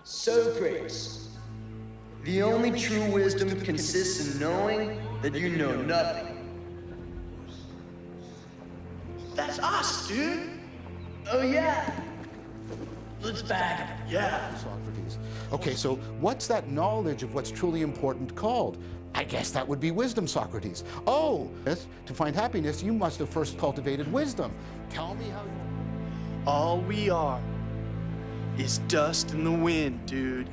Socrates. The only true wisdom consists in knowing that you know nothing. That's us, dude. Oh, yeah. Let's bag him. Yeah. Socrates. Okay, so what's that knowledge of what's truly important called? I guess that would be wisdom, Socrates. Oh, to find happiness, you must have first cultivated wisdom. Tell me how you... All we are is dust in the wind, dude.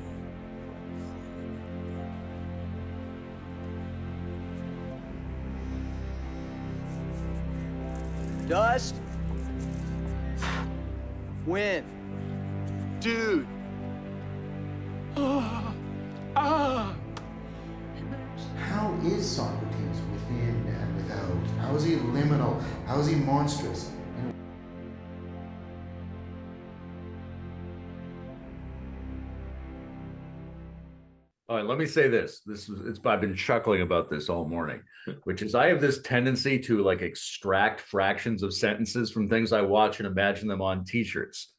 Dust. Wind. Dude. How is Socrates within and without? How is he liminal? How is he monstrous? All right, let me say this. I've been chuckling about this all morning, which is I have this tendency to like extract fractions of sentences from things I watch and imagine them on t-shirts.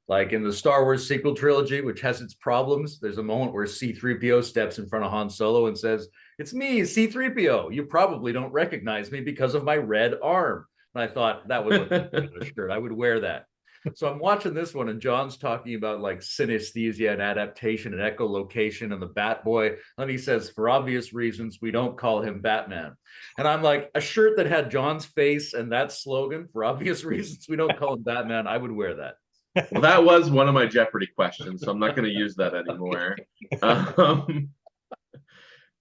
Like in the Star Wars sequel trilogy, which has its problems, there's a moment where C-3PO steps in front of Han Solo and says, "It's me, C-3PO. You probably don't recognize me because of my red arm." And I thought that would look good on a shirt. I would wear that. So I'm watching this one, and John's talking about like synesthesia and adaptation and echolocation and the Bat Boy. And he says, for obvious reasons, we don't call him Batman. And I'm like, a shirt that had John's face and that slogan, for obvious reasons, we don't call him Batman, I would wear that. Well, that was one of my Jeopardy questions, so I'm not going to use that anymore.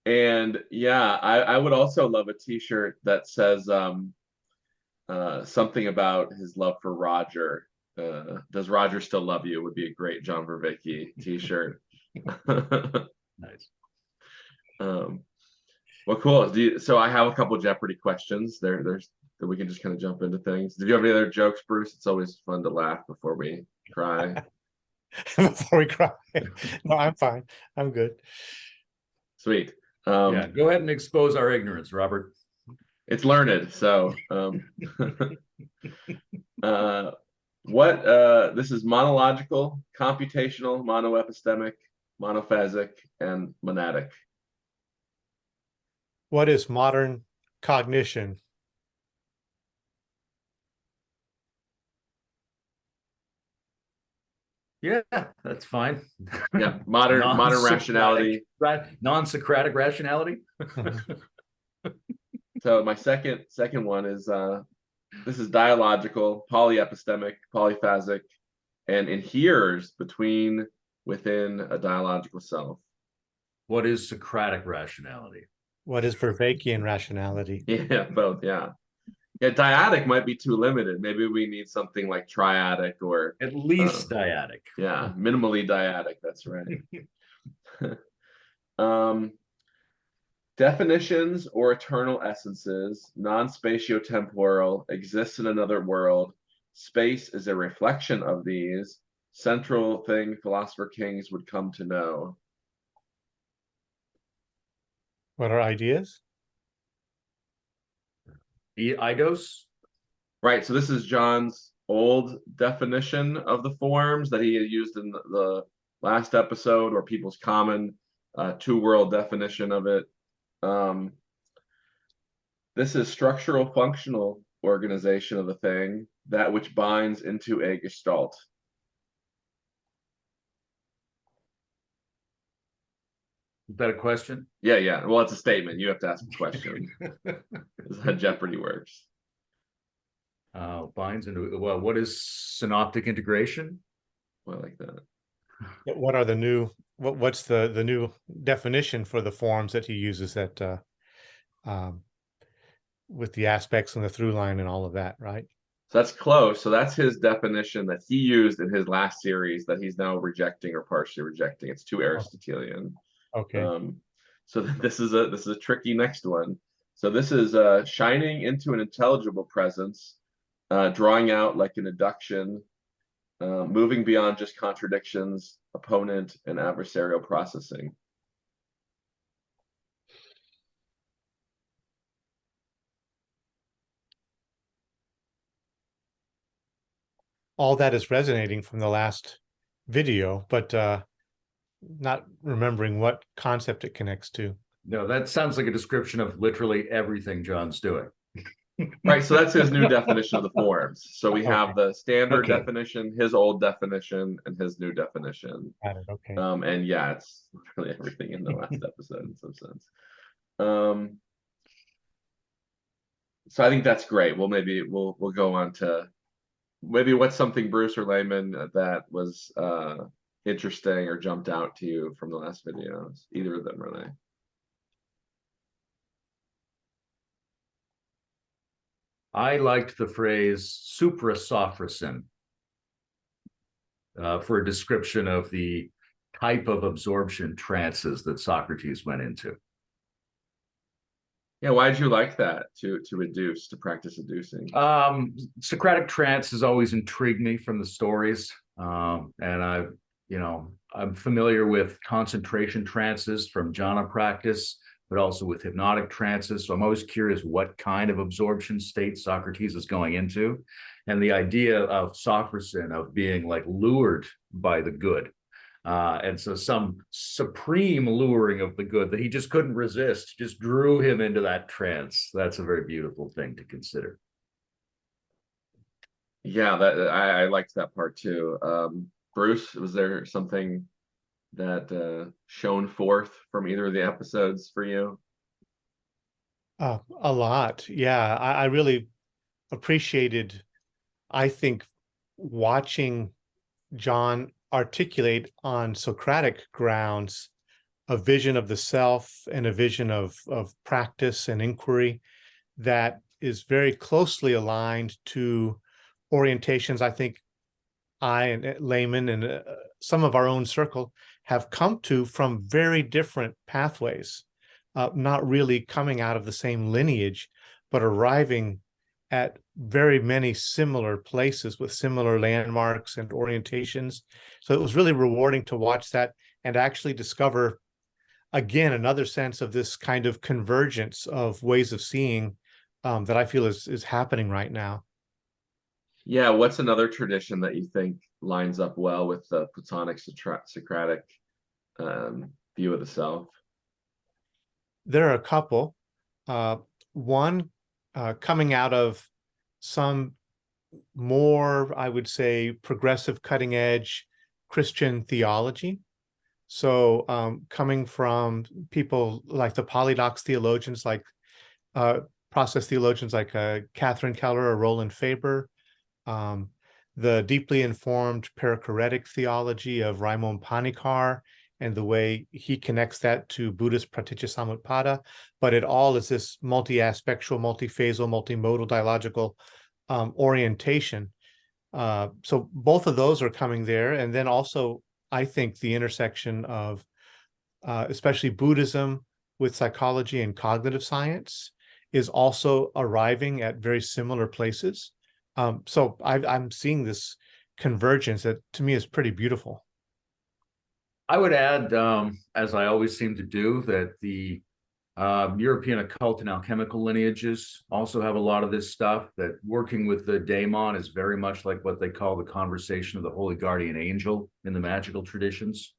And yeah, I would also love a t-shirt that says something about his love for Roger. Does Roger still love you? Would be a great John Vervaeke t-shirt. Nice. Well, cool. So I have a couple Jeopardy questions. There's that we can just kind of jump into things. Did you have any other jokes, Bruce? It's always fun to laugh before we cry. Before we cry. No, I'm fine. I'm good. Sweet. Yeah, go ahead and expose our ignorance, Robert. It's learned. So this is monological, computational, monoepistemic, monophasic, and monadic. What is modern cognition? Yeah, that's fine. Yeah, modern rationality. Non-Socratic rationality. So my second one is this is dialogical, polyepistemic, polyphasic, and inheres within a dialogical self. What is Socratic rationality? What is Vervaekean rationality? Yeah, both. Yeah. Yeah, dyadic might be too limited. Maybe we need something like triadic or at least dyadic. Yeah, minimally dyadic. That's right. Definitions or eternal essences, non-spatiotemporal, exists in another world. Space is a reflection of these. Central thing philosopher kings would come to know. What are ideas? Eidos? Right, so this is John's old definition of the forms that he had used in the last episode, or people's common two-world definition of it. This is structural functional organization of the thing, that which binds into a gestalt. Is that a question? Yeah. Well, it's a statement. You have to ask a question. This is how Jeopardy works. Binds into, well, what is synoptic integration? I like that. What are the new? What's the new definition for the forms that he uses that with the aspects and the through line and all of that, right? So that's close. So that's his definition that he used in his last series that he's now rejecting or partially rejecting. It's too Aristotelian. Okay. So this is a tricky next one. So this is shining into an intelligible presence, drawing out like an induction, moving beyond just contradictions, opponent, and adversarial processing. All that is resonating from the last video, but not remembering what concept it connects to. No, that sounds like a description of literally everything John's doing. Right, so that's his new definition of the forms. So we have Okay. the standard Okay. definition, his old definition, and his new definition. Got it. Okay. And yeah, it's really everything in the last episode in some sense. So I think that's great. Well, maybe we'll go on to maybe what's something, Bruce or Layman, that was interesting or jumped out to you from the last videos. Either of them, really. I liked the phrase supra-Sophrosyn for a description of the type of absorption trances that Socrates went into. Yeah, why did you like that to practice educing? Socratic trance has always intrigued me from the stories, and I'm familiar with concentration trances from jhana practice, but also with hypnotic trances. So I'm always curious what kind of absorption state Socrates is going into, and the idea of Sophrosyn, of being like lured by the good. And so some supreme luring of the good that he just couldn't resist just drew him into that trance. That's a very beautiful thing to consider. Yeah, that I liked that part too. Bruce, was there something that shone forth from either of the episodes for you? A lot. Yeah, I really appreciated, I think, watching John articulate on Socratic grounds a vision of the self and a vision of practice and inquiry that is very closely aligned to orientations I think I and Layman and some of our own circle have come to from very different pathways, not really coming out of the same lineage, but arriving at very many similar places with similar landmarks and orientations. So it was really rewarding to watch that and actually discover, again, another sense of this kind of convergence of ways of seeing that I feel is happening right now. Yeah, what's another tradition that you think lines up well with the Platonic Socratic view of the self? There are a couple. One coming out of some more, I would say, progressive, cutting edge Christian theology. So coming from people like the polydox theologians, like process theologians like Catherine Keller or Roland Faber, the deeply informed perichoretic theology of Raimon Panikar, and the way he connects that to Buddhist Pratityasamutpada, but it all is this multi-aspectual, multiphasal, multimodal, dialogical orientation. So both of those are coming there. And then also, I think the intersection of especially Buddhism with psychology and cognitive science is also arriving at very similar places. So I'm seeing this convergence that to me is pretty beautiful. I would add, as I always seem to do, that the European occult and alchemical lineages also have a lot of this stuff, that working with the daemon is very much like what they call the conversation of the holy guardian angel in the magical traditions.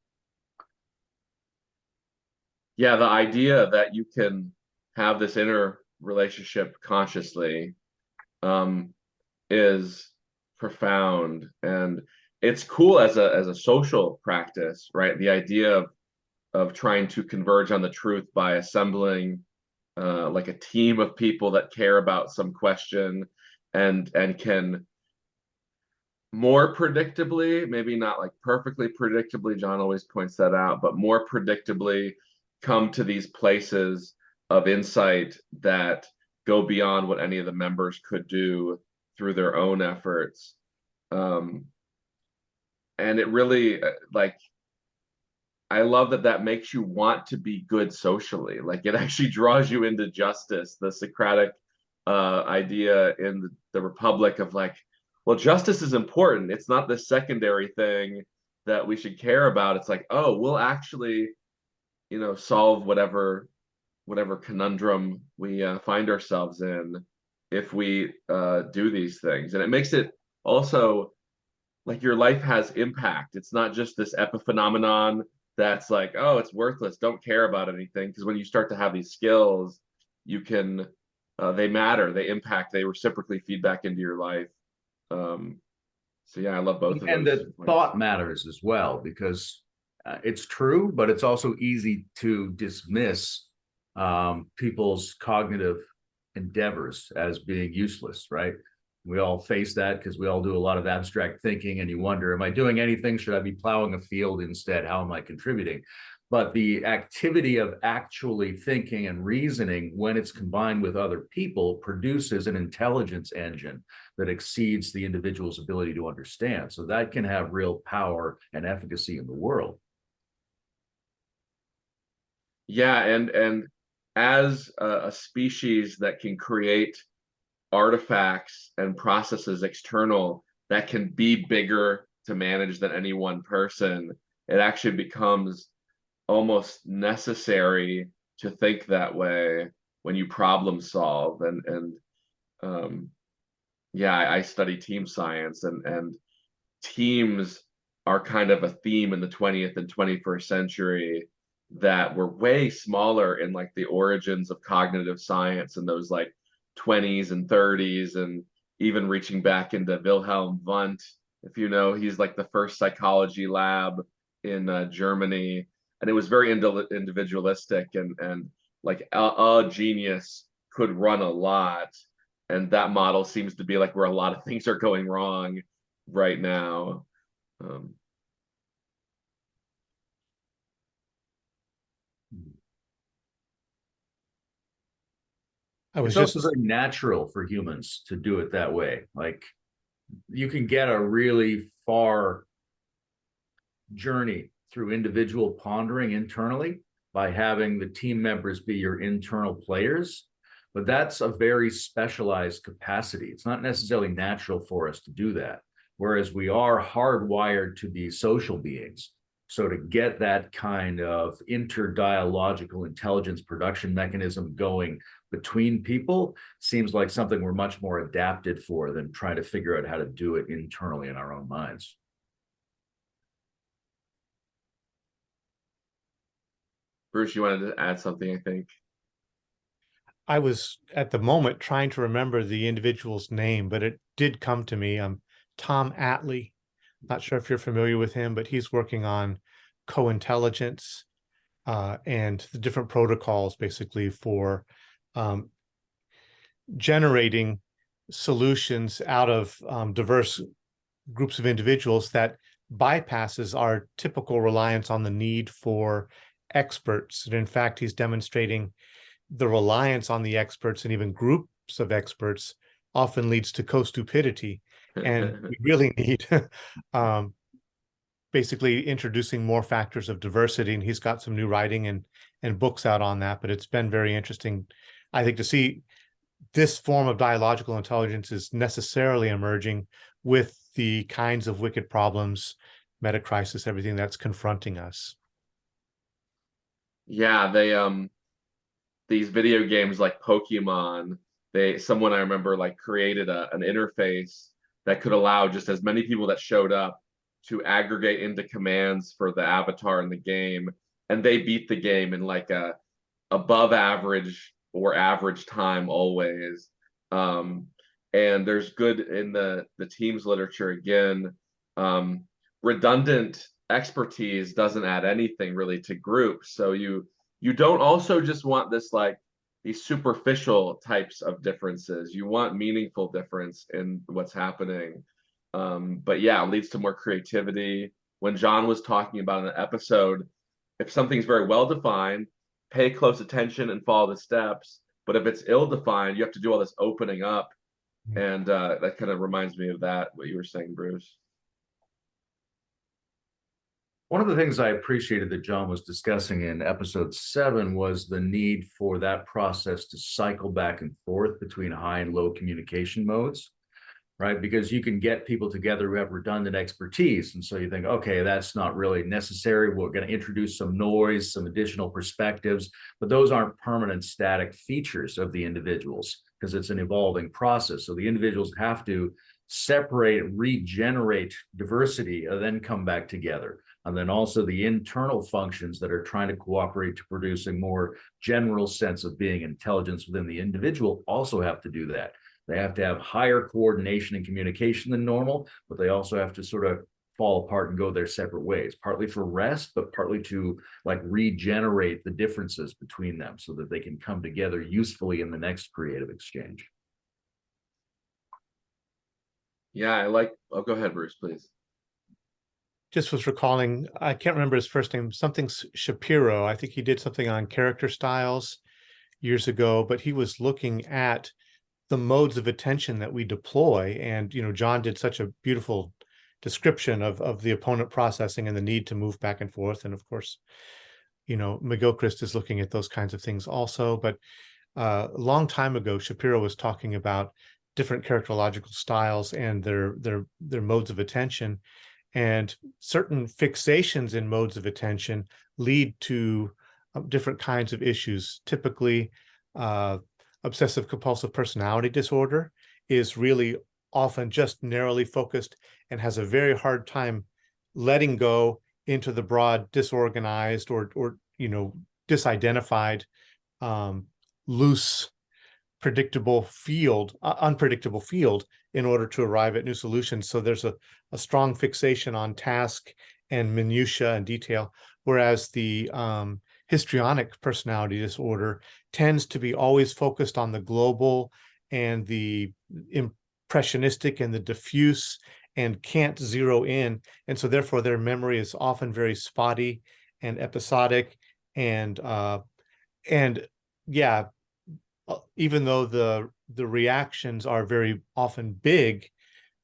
Yeah, the idea that you can have this inner relationship consciously is profound, and it's cool as a social practice, right? The idea of trying to converge on the truth by assembling like a team of people that care about some question and can more predictably, maybe not like perfectly predictably, John always points that out, but more predictably come to these places of insight that go beyond what any of the members could do through their own efforts. And it really, like, I love that makes you want to be good socially. Like, it actually draws you into justice. The Socratic idea in the Republic of like, well, justice is important. It's not the secondary thing that we should care about. It's like, oh, we'll actually, solve whatever conundrum we find ourselves in if we do these things. And it makes it also like your life has impact. It's not just this epiphenomenon that's like, oh, it's worthless, don't care about anything. Because when you start to have these skills, you can, they matter, they impact, they reciprocally feed back into your life. So yeah, I love both of And those the points. thought matters as well, because it's true, but it's also easy to dismiss people's cognitive endeavors as being useless, right? We all face that because we all do a lot of abstract thinking, and you wonder, am I doing anything? Should I be plowing a field instead? How am I contributing? But the activity of actually thinking and reasoning, when it's combined with other people, produces an intelligence engine that exceeds the individual's ability to understand. So that can have real power and efficacy in the world. Yeah, and as a species that can create artifacts and processes external that can be bigger to manage than any one person, it actually becomes almost necessary to think that way when you problem solve. And yeah, I study team science, and teams are kind of a theme in the 20th and 21st century that were way smaller in like the origins of cognitive science in those like 20s and 30s, and even reaching back into Wilhelm Wundt. If you know, he's like the first psychology lab in Germany, and it was very individualistic, and like a genius could run a lot, and that model seems to be like where a lot of things are going wrong right now. I was It's also just, very natural for humans to do it that way. Like, you can get a really far journey through individual pondering internally by having the team members be your internal players. But that's a very specialized capacity. It's not necessarily natural for us to do that. Whereas we are hardwired to be social beings. So to get that kind of interdialogical intelligence production mechanism going between people seems like something we're much more adapted for than trying to figure out how to do it internally in our own minds. Bruce, you wanted to add something, I think. I was at the moment trying to remember the individual's name, but it did come to me. Tom Atlee. Not sure if you're familiar with him, but he's working on co-intelligence and the different protocols basically for generating solutions out of diverse groups of individuals that bypasses our typical reliance on the need for experts. And in fact, he's demonstrating the reliance on the experts and even groups of experts often leads to co-stupidity. And we really need basically introducing more factors of diversity. And he's got some new writing and books out on that. But it's been very interesting, I think, to see this form of dialogical intelligence is necessarily emerging with the kinds of wicked problems, meta crisis, everything that's confronting us. Yeah, they these video games like Pokemon, someone I remember like created an interface that could allow just as many people that showed up to aggregate into commands for the avatar in the game, and they beat the game in like a above average or average time always. And there's good in the teams literature again. Redundant expertise doesn't add anything really to groups. So you don't also just want this like these superficial types of differences. You want meaningful difference in what's happening. But yeah, it leads to more creativity. When John was talking about in the episode, if something's very well defined, pay close attention and follow the steps. But if it's ill defined, you have to do all this opening up. And that kind of reminds me of that, what you were saying, Bruce. One of the things I appreciated that John was discussing in episode 7 was the need for that process to cycle back and forth between high and low communication modes, right? Because you can get people together who have redundant expertise. And so you think, okay, that's not really necessary. We're going to introduce some noise, some additional perspectives, but those aren't permanent static features of the individuals because it's an evolving process. So the individuals have to separate, regenerate diversity, and then come back together. And then also the internal functions that are trying to cooperate to produce a more general sense of being. Intelligence within the individual also have to do that. They have to have higher coordination and communication than normal, but they also have to sort of fall apart and go their separate ways, partly for rest, but partly to like regenerate the differences between them so that they can come together usefully in the next creative exchange. Yeah, I like, oh, go ahead, Bruce, please. Just was recalling, I can't remember his first name, something Shapiro. I think he did something on character styles years ago, but he was looking at the modes of attention that we deploy. And, John did such a beautiful description of the opponent processing and the need to move back and forth. And of course, McGilchrist is looking at those kinds of things also. But a long time ago, Shapiro was talking about different characterological styles and their modes of attention. And certain fixations in modes of attention lead to different kinds of issues. Typically, obsessive-compulsive personality disorder is really often just narrowly focused and has a very hard time letting go into the broad, disorganized or disidentified, loose, unpredictable field in order to arrive at new solutions. So there's a strong fixation on task and minutia and detail, whereas the histrionic personality disorder tends to be always focused on the global and the impressionistic and the diffuse and can't zero in. And so therefore their memory is often very spotty and episodic. And yeah, even though the reactions are very often big,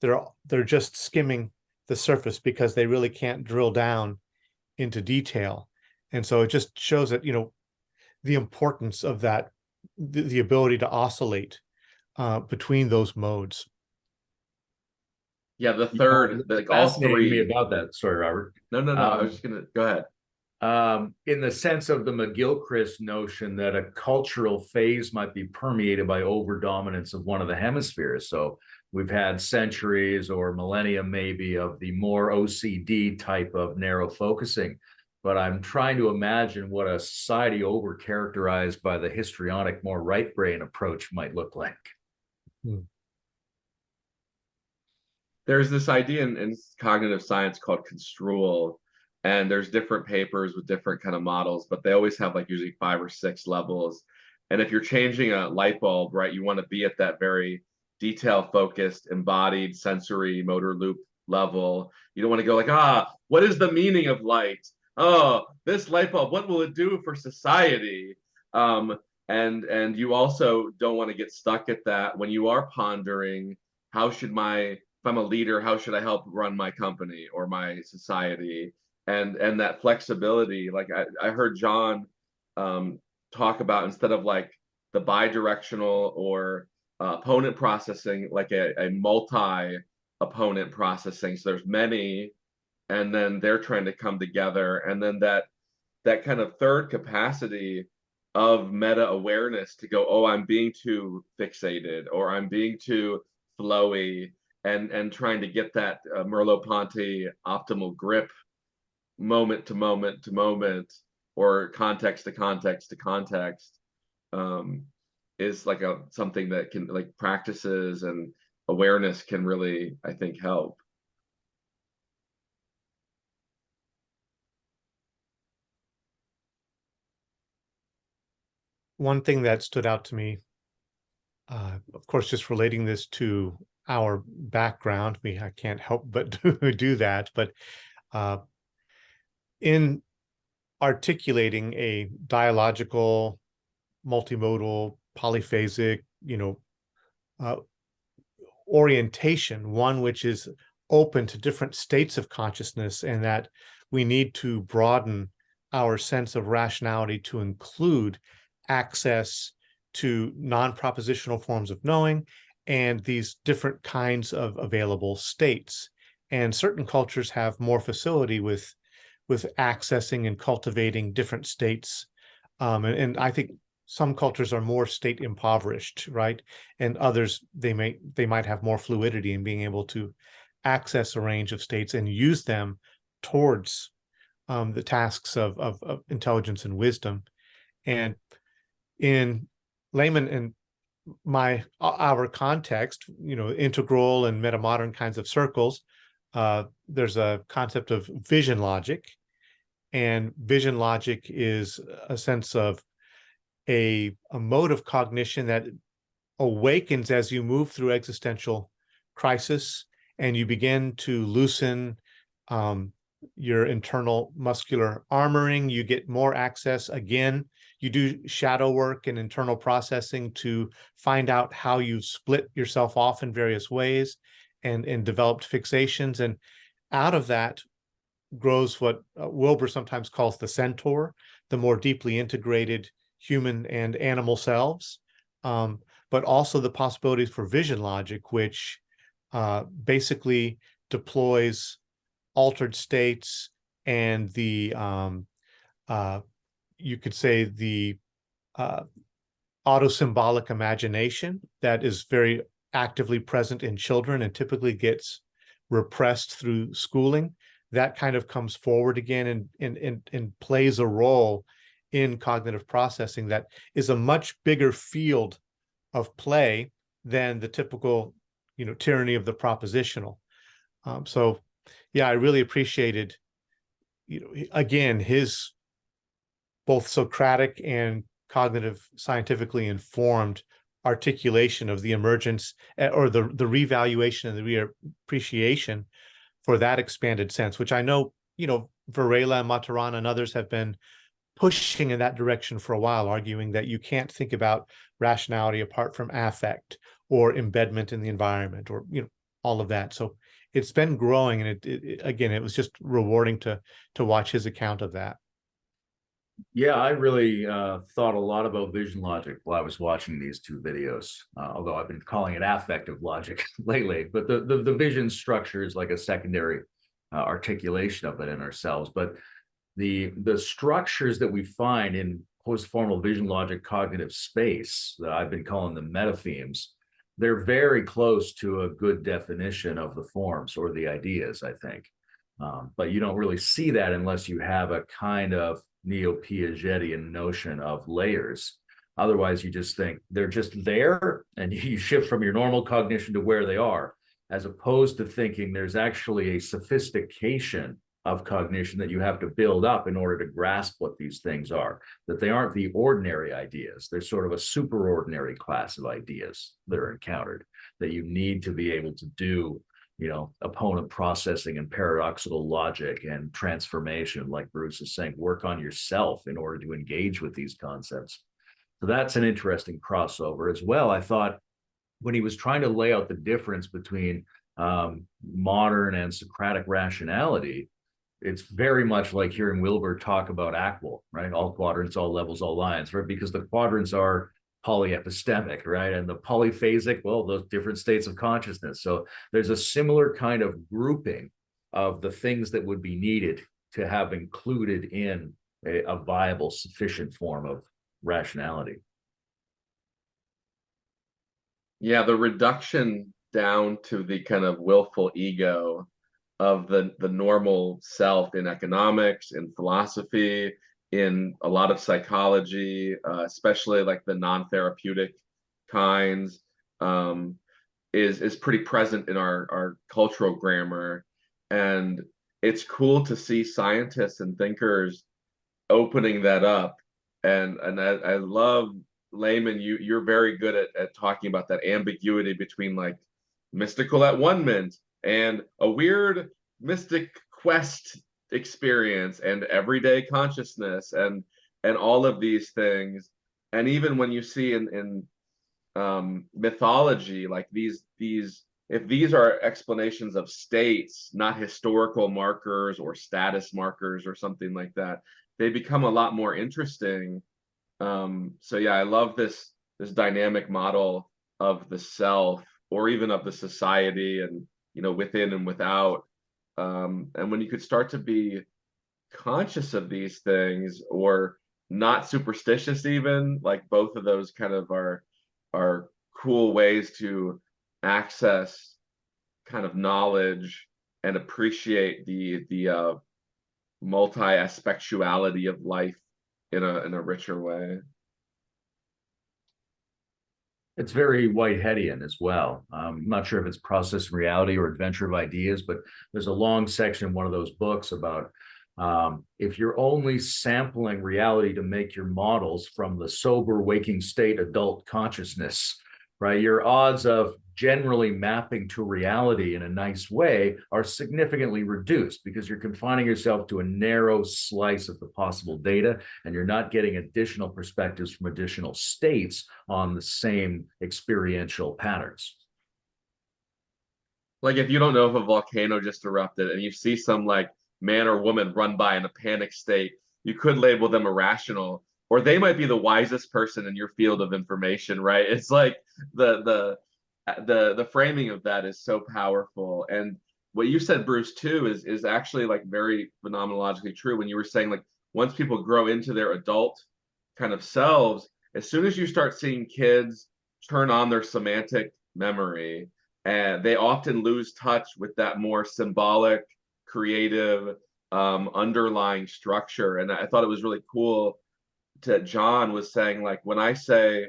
they're just skimming the surface because they really can't drill down into detail. And so it just shows that, the importance of that, the ability to oscillate between those modes. Yeah, the third, like all three. Me about that. Sorry, Robert. No, I was just gonna go ahead. In the sense of the McGilchrist notion that a cultural phase might be permeated by overdominance of one of the hemispheres. So we've had centuries or millennia maybe of the more OCD type of narrow focusing. But I'm trying to imagine what a society overcharacterized by the histrionic, more right brain approach might look like. There's this idea in cognitive science called construal, and there's different papers with different kind of models, but they always have like usually 5 or 6 levels. And if you're changing a light bulb, right, you want to be at that very detail focused, embodied sensory motor loop level. You don't want to go like, what is the meaning of light? Oh, this light bulb, what will it do for society? And you also don't want to get stuck at that when you are pondering, if I'm a leader, how should I help run my company or my society? And that flexibility, like I heard John talk about, instead of like the bidirectional or opponent processing, like a multi-opponent processing. So there's many, and then they're trying to come together. And then that kind of third capacity of meta awareness to go, oh, I'm being too fixated, or I'm being too flowy, and trying to get that Merleau-Ponty optimal grip, moment to moment to moment, or context to context to context, is like something that can, like, practices and awareness can really, I think, help. One thing that stood out to me, of course, just relating this to our background, I can't help but do that, but in articulating a dialogical, multimodal, polyphasic, orientation, one which is open to different states of consciousness, and that we need to broaden our sense of rationality to include access to non-propositional forms of knowing and these different kinds of available states. And certain cultures have more facility with accessing and cultivating different states. And I think some cultures are more state impoverished, right? And others, they might have more fluidity in being able to access a range of states and use them towards the tasks of intelligence and wisdom. And in layman and our context, integral and metamodern kinds of circles, there's a concept of vision logic. And vision logic is a sense of a mode of cognition that awakens as you move through existential crisis and you begin to loosen your internal muscular armoring. You get more access. Again, you do shadow work and internal processing to find out how you split yourself off in various ways and developed fixations. And out of that grows what Wilber sometimes calls the centaur, the more deeply integrated human and animal selves, but also the possibilities for vision logic, which basically deploys altered states and the you could say the autosymbolic imagination that is very actively present in children and typically gets repressed through schooling. That kind of comes forward again and plays a role in cognitive processing that is a much bigger field of play than the typical, tyranny of the propositional. So yeah, I really appreciated, again, his both Socratic and cognitive scientifically informed articulation of the emergence or the revaluation and the reappreciation for that expanded sense, which I know, Varela and Maturana and others have been pushing in that direction for a while, arguing that you can't think about rationality apart from affect or embedment in the environment or, all of that. So it's been growing, and it was just rewarding to watch his account of that. Yeah, I really thought a lot about vision logic while I was watching these two videos, although I've been calling it affective logic lately. But the vision structure is like a secondary articulation of it in ourselves. But the structures that we find in post-formal vision logic cognitive space, that I've been calling them metathemes, they're very close to a good definition of the forms or the ideas, I think. But you don't really see that unless you have a kind of neo-Piagetian notion of layers. Otherwise, you just think they're just there and you shift from your normal cognition to where they are, as opposed to thinking there's actually a sophistication of cognition that you have to build up in order to grasp what these things are, that they aren't the ordinary ideas. They're sort of a superordinary class of ideas that are encountered that you need to be able to do, opponent processing and paradoxical logic and transformation, like Bruce is saying, work on yourself in order to engage with these concepts. So that's an interesting crossover as well. I thought when he was trying to lay out the difference between modern and Socratic rationality, it's very much like hearing Wilber talk about ACWL, right? All quadrants, all levels, all lines, right? Because the quadrants are polyepistemic, right? And the polyphasic, well, those different states of consciousness. So there's a similar kind of grouping of the things that would be needed to have included in a viable, sufficient form of rationality. Yeah, the reduction down to the kind of willful ego of the normal self in economics, in philosophy, in a lot of psychology, especially like the non-therapeutic kinds, is pretty present in our cultural grammar. And it's cool to see scientists and thinkers opening that up. And I love, Layman, you're very good at talking about that ambiguity between like mystical at one mint and a weird mystic quest experience and everyday consciousness and all of these things. And even when you see in mythology, like these if these are explanations of states, not historical markers or status markers or something like that, they become a lot more interesting. So yeah, I love this dynamic model of the self, or even of the society, and within and without. And when you could start to be conscious of these things, or not superstitious, even, like both of those kind of are cool ways to access kind of knowledge and appreciate the multi-aspectuality of life in a richer way. It's very Whiteheadian as well. I'm not sure if it's Process Reality or Adventure of Ideas, but there's a long section in one of those books about if you're only sampling reality to make your models from the sober waking state adult consciousness, right, your odds of generally mapping to reality in a nice way are significantly reduced because you're confining yourself to a narrow slice of the possible data, and you're not getting additional perspectives from additional states on the same experiential patterns. Like if you don't know if a volcano just erupted and you see some like man or woman run by in a panic state, you could label them irrational, or they might be the wisest person in your field of information, right? It's like the framing of that is so powerful. And what you said, Bruce, too, is actually like very phenomenologically true when you were saying like once people grow into their adult kind of selves, as soon as you start seeing kids turn on their semantic memory, and they often lose touch with that more symbolic, creative, underlying structure. And I thought it was really cool that John was saying, like, when I say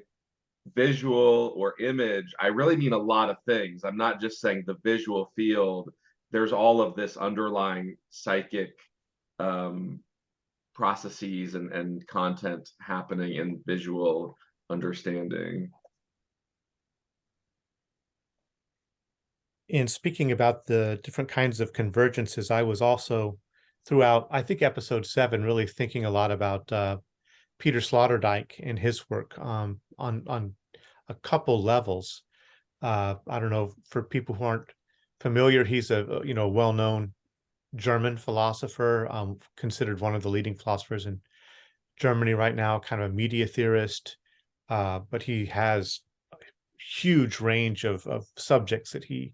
visual or image, I really mean a lot of things. I'm not just saying the visual field. There's all of this underlying psychic processes and content happening in visual understanding. In speaking about the different kinds of convergences, I was also throughout, I think, episode 7, really thinking a lot about Peter Sloterdijk and his work on a couple levels. I don't know, for people who aren't familiar, he's a well-known German philosopher, considered one of the leading philosophers in Germany right now, kind of a media theorist, but he has a huge range of subjects that he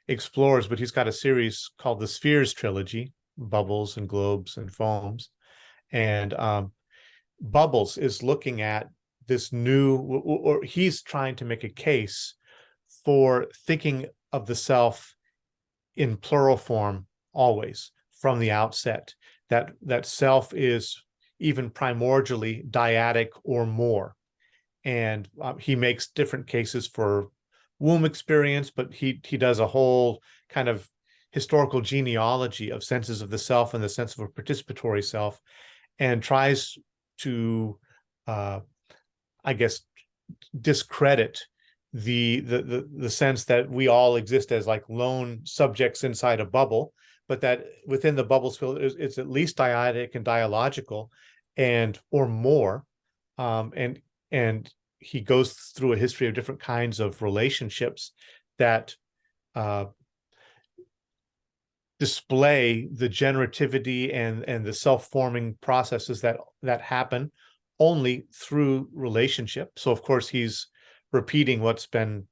explores. But he's got a series called the Spheres Trilogy: Bubbles and Globes and Foams. And Bubbles is looking at this new, or he's trying to make a case for thinking of the self in plural form always from the outset, that self is even primordially dyadic or more. And he makes different cases for womb experience, but he does a whole kind of historical genealogy of senses of the self and the sense of a participatory self, and tries to I guess discredit the sense that we all exist as like lone subjects inside a bubble, but that within the bubble's field it's at least dyadic and dialogical and or more. And he goes through a history of different kinds of relationships that display the generativity and the self-forming processes that happen only through relationship. So of course he's repeating what's been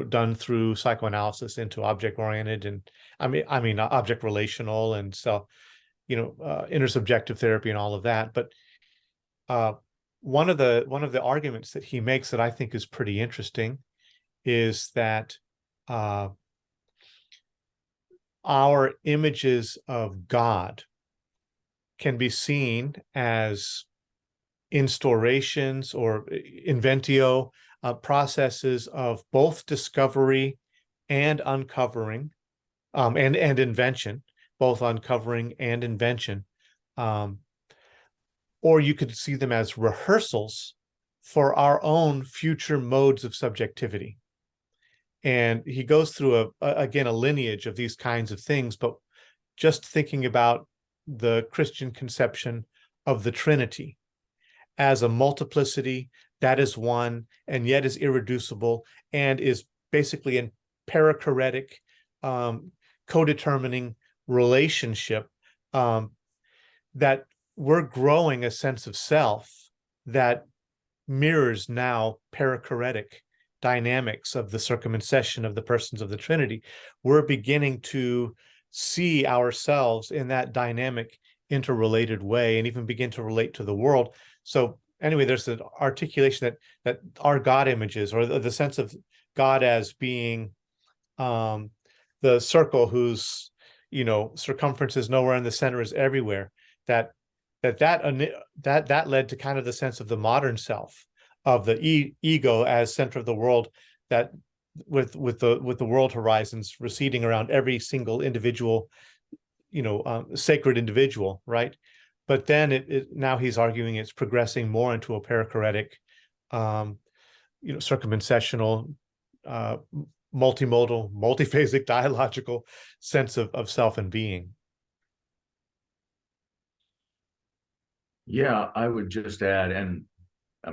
done through psychoanalysis into object-oriented, and I mean object relational, and so intersubjective therapy and all of that. But one of the arguments that he makes that I think is pretty interesting is that our images of God can be seen as instaurations or inventio, processes of both discovery and uncovering, and invention, both uncovering and invention. Or you could see them as rehearsals for our own future modes of subjectivity. And he goes through again a lineage of these kinds of things, but just thinking about the Christian conception of the Trinity as a multiplicity that is one and yet is irreducible and is basically in parachoretic, co-determining relationship, that we're growing a sense of self that mirrors now parachoretic dynamics of the circumcision of the persons of the Trinity. We're beginning to see ourselves in that dynamic, interrelated way, and even begin to relate to the world. So anyway, there's an articulation that our God images, or the sense of God as being the circle whose circumference is nowhere and the center is everywhere. that that led to kind of the sense of the modern self, of the ego as center of the world, that with the world horizons receding around every single individual, sacred individual, right? But then now he's arguing it's progressing more into a perichoretic, circumventional, multimodal, multiphasic, dialogical sense of self and being. Yeah, I would just add, and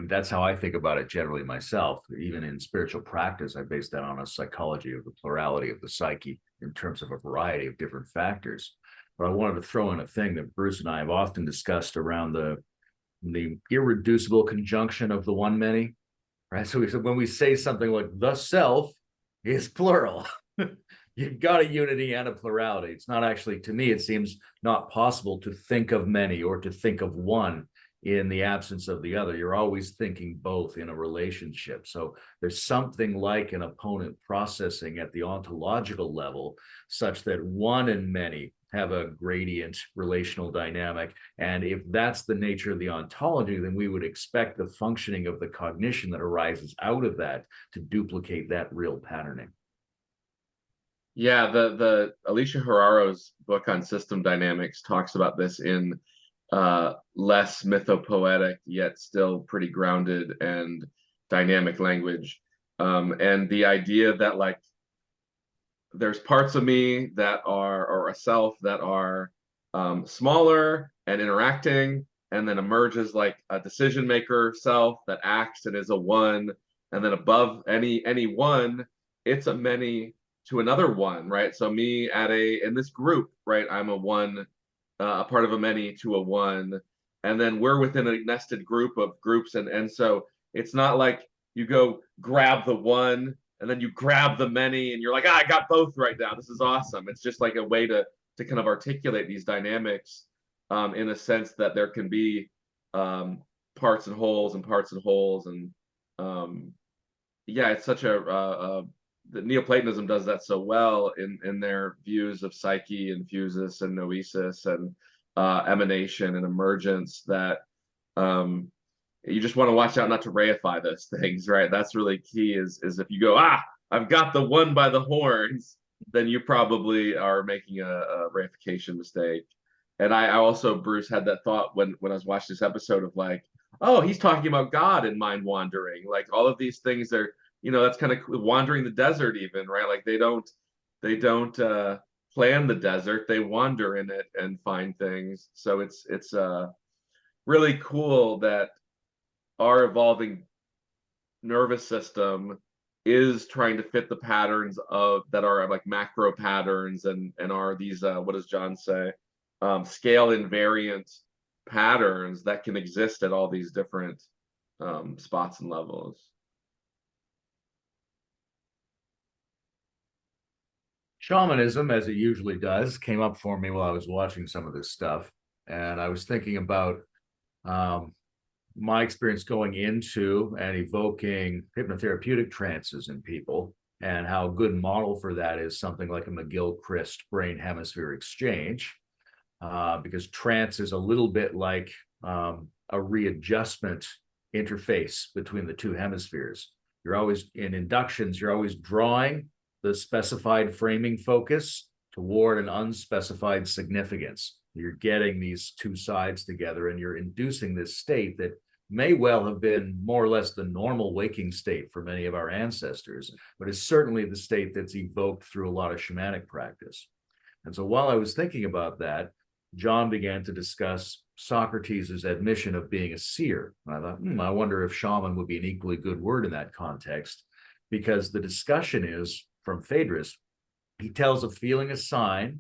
that's how I think about it generally myself. Even in spiritual practice, I base that on a psychology of the plurality of the psyche in terms of a variety of different factors. But I wanted to throw in a thing that Bruce and I have often discussed around the irreducible conjunction of the one many, right? So when we say something like the self is plural, you've got a unity and a plurality. It's not actually, to me, it seems not possible to think of many or to think of one in the absence of the other. You're always thinking both in a relationship. So there's something like an opponent processing at the ontological level, such that one and many have a gradient relational dynamic. And if that's the nature of the ontology, then we would expect the functioning of the cognition that arises out of that to duplicate that real patterning. Yeah, the Alicia Hararo's book on system dynamics talks about this in less mythopoetic, yet still pretty grounded and dynamic language. And the idea that like there's parts of me that are, or a self that are smaller and interacting, and then emerges like a decision maker self that acts and is a one, and then above any one, it's a many to another one, right? So me in this group, right, I'm a one, a part of a many to a one, and then we're within a nested group of groups, and so it's not like you go grab the one and then you grab the many and you're like, I got both right now, this is awesome. It's just like a way to kind of articulate these dynamics in a sense that there can be parts and wholes and yeah, it's such the Neoplatonism does that so well in their views of psyche and physis and noesis and emanation and emergence, that you just want to watch out not to reify those things, right? That's really key, is if you go, I've got the one by the horns, then you probably are making a reification mistake. And I also, Bruce, had that thought when I was watching this episode of like, oh, he's talking about God and mind wandering. Like all of these things are, that's kind of wandering the desert even, right? Like they don't plan the desert, they wander in it and find things. So it's really cool that our evolving nervous system is trying to fit the patterns that are like macro patterns and are these what does John say, scale invariant patterns that can exist at all these different spots and levels. Shamanism, as it usually does, came up for me while I was watching some of this stuff, and I was thinking about my experience going into and evoking hypnotherapeutic trances in people, and how a good model for that is something like a McGill-Christ brain hemisphere exchange, because trance is a little bit like a readjustment interface between the two hemispheres. You're always, in inductions, you're always drawing the specified framing focus toward an unspecified significance. You're getting these two sides together and you're inducing this state that may well have been more or less the normal waking state for many of our ancestors, but is certainly the state that's evoked through a lot of shamanic practice. And so while I was thinking about that, John began to discuss Socrates' admission of being a seer. And I thought, I wonder if shaman would be an equally good word in that context, because the discussion is, from Phaedrus, he tells of feeling a sign,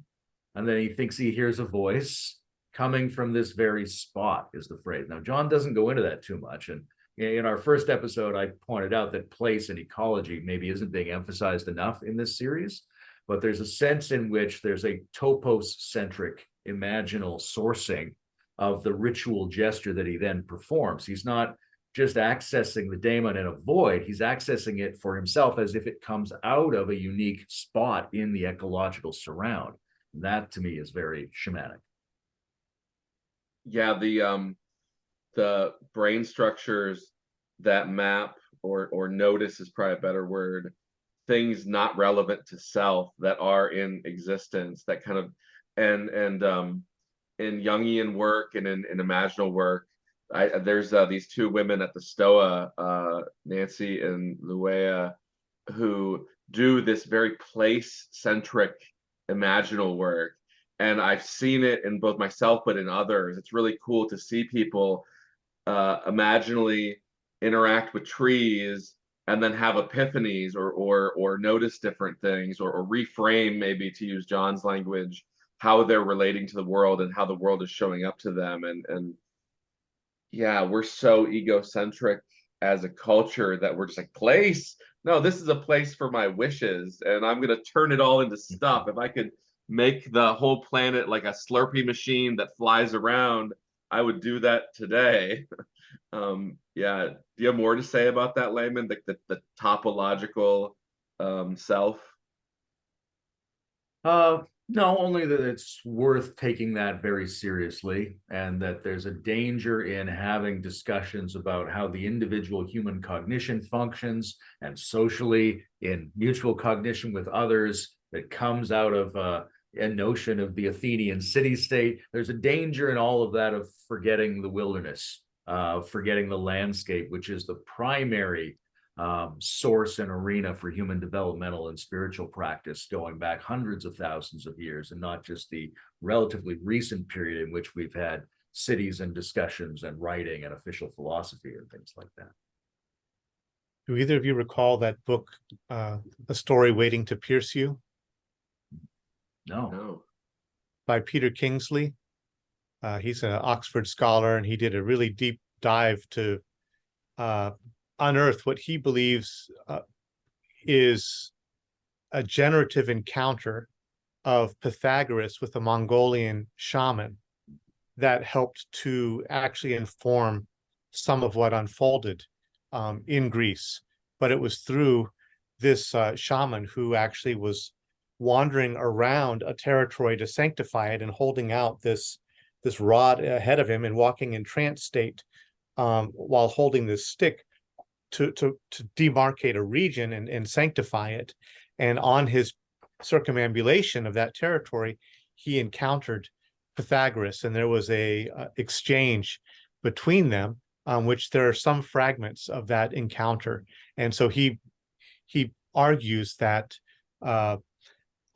and then he thinks he hears a voice coming from this very spot, is the phrase. Now, John doesn't go into that too much. And in our first episode, I pointed out that place and ecology maybe isn't being emphasized enough in this series, but there's a sense in which there's a topos-centric imaginal sourcing of the ritual gesture that he then performs. He's not just accessing the daemon in a void, he's accessing it for himself as if it comes out of a unique spot in the ecological surround. That to me is very shamanic. Yeah, the brain structures that map or notice is probably a better word, things not relevant to self that are in existence, that kind of, and in Jungian work and in imaginal work, there's these two women at the Stoa, Nancy and Luea, who do this very place-centric imaginal work. And I've seen it in both myself, but in others. It's really cool to see people imaginally interact with trees and then have epiphanies or notice different things or reframe, maybe to use John's language, how they're relating to the world and how the world is showing up to them. And yeah, we're so egocentric as a culture that we're just like, place. No, this is a place for my wishes, and I'm gonna turn it all into stuff. If I could make the whole planet like a Slurpee machine that flies around, I would do that today. Yeah. Do you have more to say about that, Layman? The topological self? No, only that it's worth taking that very seriously, and that there's a danger in having discussions about how the individual human cognition functions and socially in mutual cognition with others that comes out of a notion of the Athenian city-state. There's a danger in all of that of forgetting the wilderness, forgetting the landscape, which is the primary source and arena for human developmental and spiritual practice going back hundreds of thousands of years, and not just the relatively recent period in which we've had cities and discussions and writing and official philosophy and things like that. Do either of you recall that book, A Story Waiting to Pierce You? No. By Peter Kingsley. He's an Oxford scholar, and he did a really deep dive to unearth what he believes is a generative encounter of Pythagoras with a Mongolian shaman that helped to actually inform some of what unfolded in Greece. But it was through this shaman who actually was wandering around a territory to sanctify it and holding out this rod ahead of him and walking in trance state while holding this stick to demarcate a region and sanctify it. And on his circumambulation of that territory, he encountered Pythagoras, and there was a exchange between them, which there are some fragments of that encounter. And so he argues that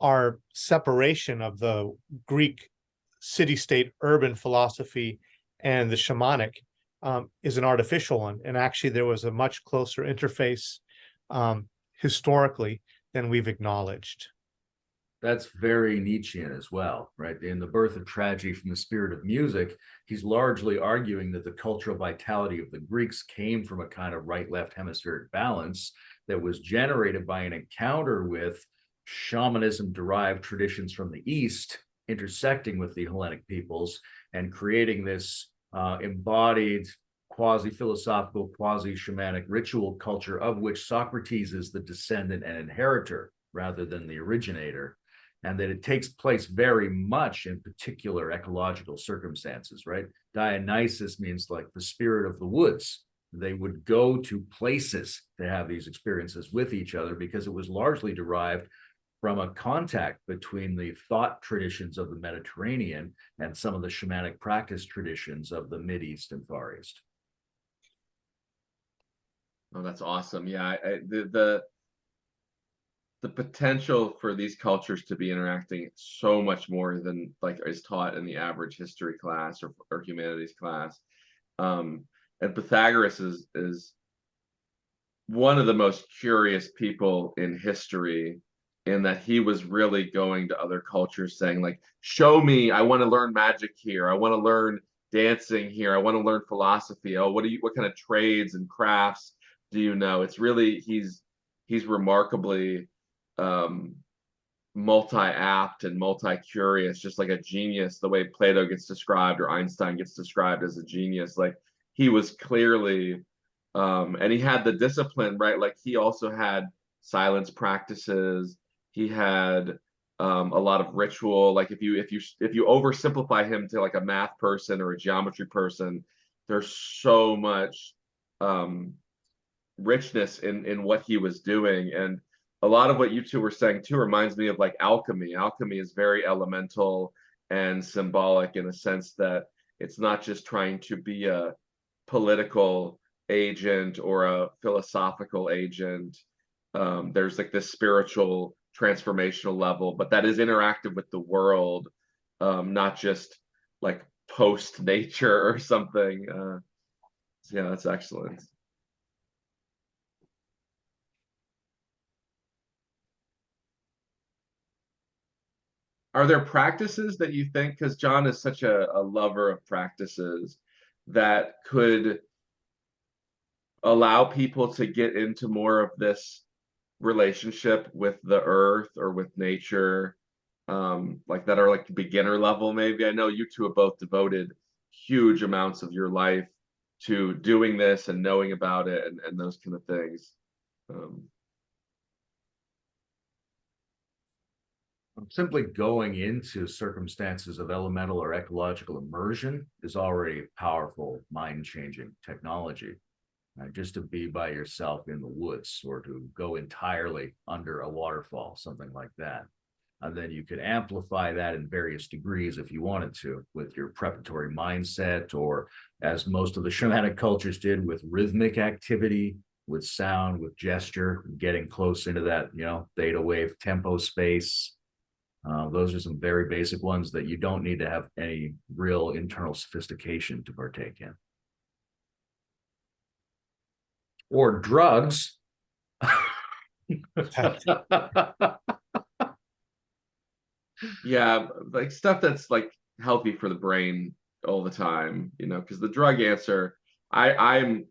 our separation of the Greek city-state urban philosophy and the shamanic is an artificial one. And actually, there was a much closer interface historically than we've acknowledged. That's very Nietzschean as well, right? In The Birth of Tragedy from the Spirit of Music, he's largely arguing that the cultural vitality of the Greeks came from a kind of right-left hemispheric balance that was generated by an encounter with shamanism-derived traditions from the East, intersecting with the Hellenic peoples and creating this embodied quasi-philosophical, quasi-shamanic ritual culture of which Socrates is the descendant and inheritor rather than the originator, and that it takes place very much in particular ecological circumstances, right? Dionysus means like the spirit of the woods. They would go to places to have these experiences with each other because it was largely derived from a contact between the thought traditions of the Mediterranean and some of the shamanic practice traditions of the Mideast and Far East. Oh, that's awesome. Yeah, the potential for these cultures to be interacting so much more than like is taught in the average history class or humanities class. And Pythagoras is one of the most curious people in history, in that he was really going to other cultures saying like, show me, I want to learn magic here, I want to learn dancing here, I want to learn philosophy. Oh, what kind of trades and crafts do you know? It's really, he's remarkably multi-apt and multi-curious, just like a genius, the way Plato gets described or Einstein gets described as a genius. Like he was clearly and he had the discipline, right? Like he also had silence practices. He had a lot of ritual. Like if you oversimplify him to like a math person or a geometry person, there's so much richness in what he was doing. And a lot of what you two were saying too reminds me of like alchemy. Alchemy is very elemental and symbolic in a sense that it's not just trying to be a political agent or a philosophical agent. There's like this spiritual transformational level, but that is interactive with the world, not just like post nature or something. Yeah, that's excellent. Are there practices that you think, because John is such a lover of practices, that could allow people to get into more of this relationship with the earth or with nature, like that are like beginner level maybe? I know you two have both devoted huge amounts of your life to doing this and knowing about it and those kind of things. Simply going into circumstances of elemental or ecological immersion is already powerful, mind-changing technology. Just to be by yourself in the woods, or to go entirely under a waterfall, something like that. And then you could amplify that in various degrees if you wanted to, with your preparatory mindset, or as most of the shamanic cultures did, with rhythmic activity, with sound, with gesture, getting close into that, theta wave tempo space. Those are some very basic ones that you don't need to have any real internal sophistication to partake in. Or drugs. Yeah, like stuff that's like healthy for the brain all the time, because the drug answer, I'm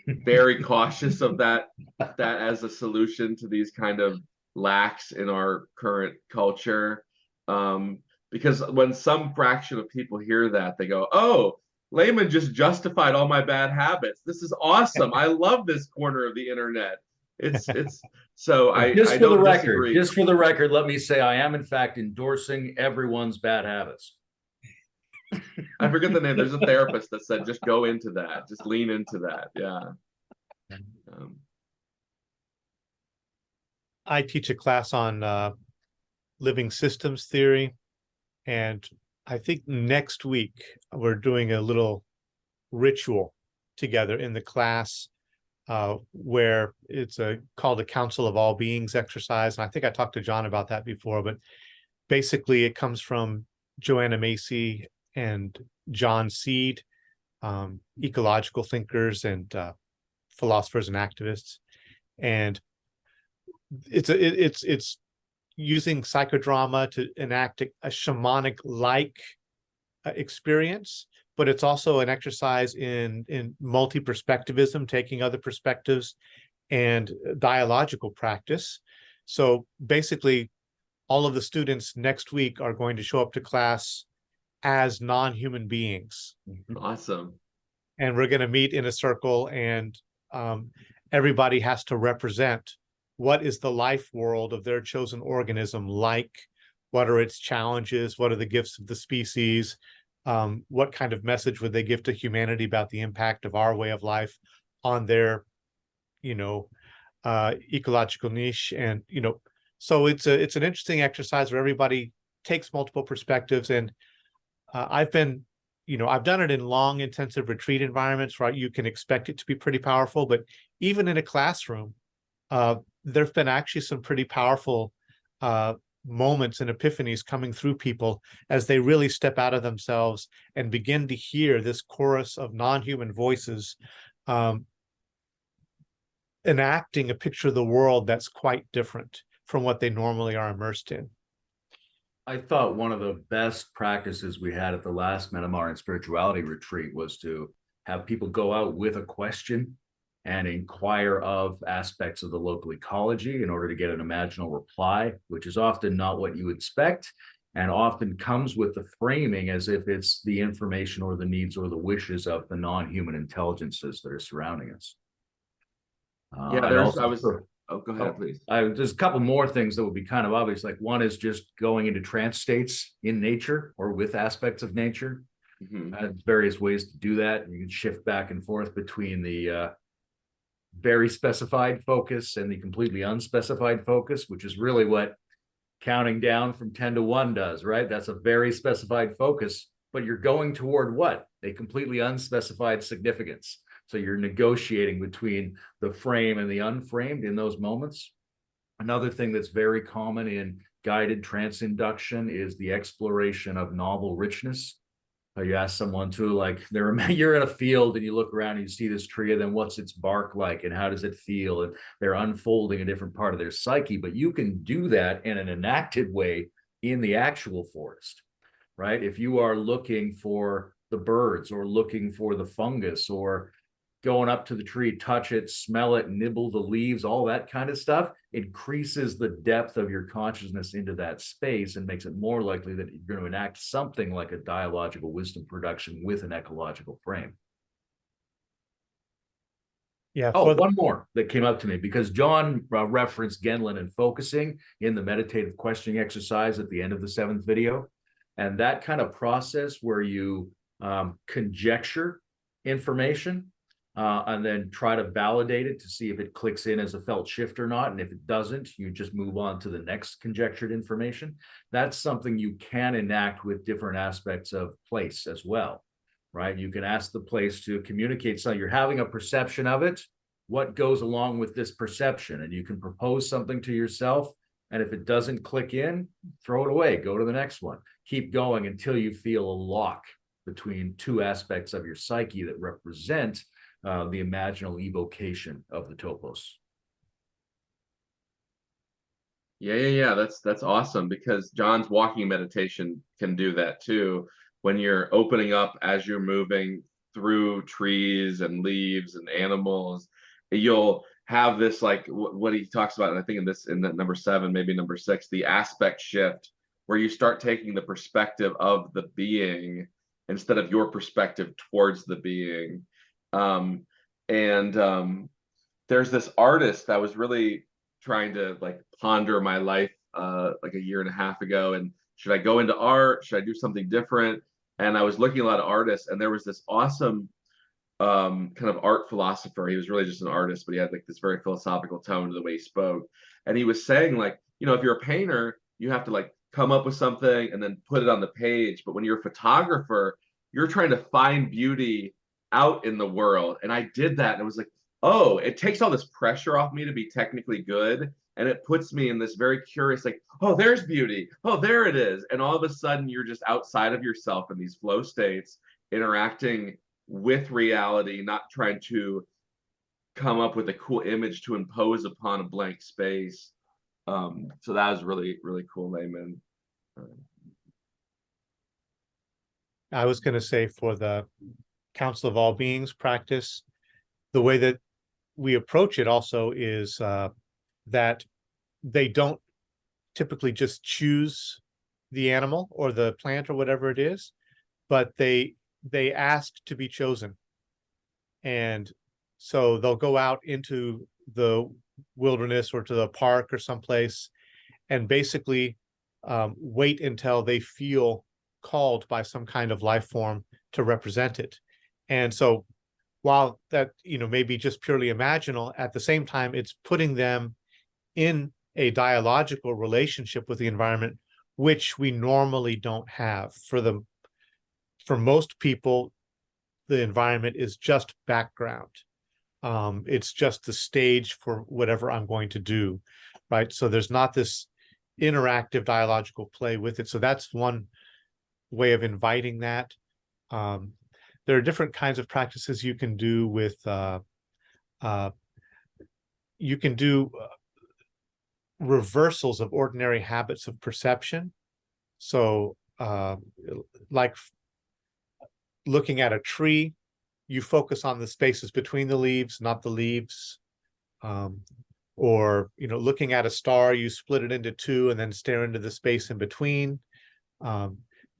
very cautious of that as a solution to these kind of lacks in our current culture. Because when some fraction of people hear that, they go, "Oh, Layman just justified all my bad habits. This is awesome. I love this corner of the internet." It's so I don't disagree. Just for the record, let me say I am in fact endorsing everyone's bad habits. I forget the name. There's a therapist that said, just go into that. Just lean into that. Yeah. I teach a class on living systems theory, and I think next week we're doing a little ritual together in the class where it's called a Council of All Beings exercise. And I think I talked to John about that before, but basically it comes from Joanna Macy and John Seed, ecological thinkers and philosophers and activists. And it's using psychodrama to enact a shamanic-like experience, but it's also an exercise in multi-perspectivism, taking other perspectives, and dialogical practice. So basically, all of the students next week are going to show up to class as non-human beings. Awesome. And we're going to meet in a circle, and everybody has to represent what is the life world of their chosen organism like, what are its challenges, what are the gifts of the species, what kind of message would they give to humanity about the impact of our way of life on their, ecological niche. And, so it's an interesting exercise where everybody takes multiple perspectives. And I've done it in long, intensive retreat environments where you can expect it to be pretty powerful. But even in a classroom, there've been actually some pretty powerful moments and epiphanies coming through people as they really step out of themselves and begin to hear this chorus of non-human voices enacting a picture of the world that's quite different from what they normally are immersed in. I thought one of the best practices we had at the last Metamar and Spirituality retreat was to have people go out with a question and inquire of aspects of the local ecology in order to get an imaginal reply, which is often not what you expect, and often comes with the framing as if it's the information or the needs or the wishes of the non-human intelligences that are surrounding us. Yeah, Oh, go ahead, please. There's a couple more things that would be kind of obvious. Like one is just going into trance states in nature or with aspects of nature. Various ways to do that. You can shift back and forth between the very specified focus and the completely unspecified focus, which is really what counting down from 10 to 1 does, right? That's a very specified focus, but you're going toward what? A completely unspecified significance. So you're negotiating between the frame and the unframed in those moments. Another thing that's very common in guided trance induction is the exploration of novel richness. You ask someone to, like, you're in a field and you look around and you see this tree, and then what's its bark like and how does it feel? And they're unfolding a different part of their psyche, but you can do that in an enacted way in the actual forest, right? If you are looking for the birds or looking for the fungus or going up to the tree, touch it, smell it, nibble the leaves, all that kind of stuff, increases the depth of your consciousness into that space and makes it more likely that you're going to enact something like a dialogical wisdom production with an ecological frame. Yeah. One more that came up to me, because John referenced Genlin and focusing in the meditative questioning exercise at the end of the 7th video. And that kind of process where you conjecture information, and then try to validate it to see if it clicks in as a felt shift or not. And if it doesn't, you just move on to the next conjectured information. That's something you can enact with different aspects of place as well, right? You can ask the place to communicate. So you're having a perception of it. What goes along with this perception? And you can propose something to yourself. And if it doesn't click in, throw it away, go to the next one. Keep going until you feel a lock between two aspects of your psyche that represent the imaginal evocation of the topos. Yeah. That's awesome, because John's walking meditation can do that too. When you're opening up as you're moving through trees and leaves and animals, you'll have this, like what he talks about, and I think in that number 7, maybe number 6, the aspect shift, where you start taking the perspective of the being instead of your perspective towards the being. There's this artist that was really trying to like ponder my life like a year and a half ago, and should I go into art, should I do something different? And I was looking at a lot of artists, and there was this awesome kind of art philosopher. He was really just an artist, but he had like this very philosophical tone to the way he spoke. And he was saying, like, if you're a painter, you have to like come up with something and then put it on the page, but when you're a photographer, you're trying to find beauty out in the world. And I did that, and it was like, oh, it takes all this pressure off me to be technically good, and it puts me in this very curious, like, oh, there's beauty, oh, there it is. And all of a sudden you're just outside of yourself in these flow states, interacting with reality, not trying to come up with a cool image to impose upon a blank space. So that was really, really cool, Layman. I was going to say, for the Council of All Beings practice, the way that we approach it also is that they don't typically just choose the animal or the plant or whatever it is, but they ask to be chosen. And so they'll go out into the wilderness or to the park or someplace and basically wait until they feel called by some kind of life form to represent it. And so while that, may be just purely imaginal, at the same time, it's putting them in a dialogical relationship with the environment, which we normally don't have. For most people, the environment is just background. It's just the stage for whatever I'm going to do, right? So there's not this interactive dialogical play with it. So that's one way of inviting that. There are different kinds of practices you can do with, you can do reversals of ordinary habits of perception. So like looking at a tree, you focus on the spaces between the leaves, not the leaves. Or, looking at a star, you split it into two and then stare into the space in between.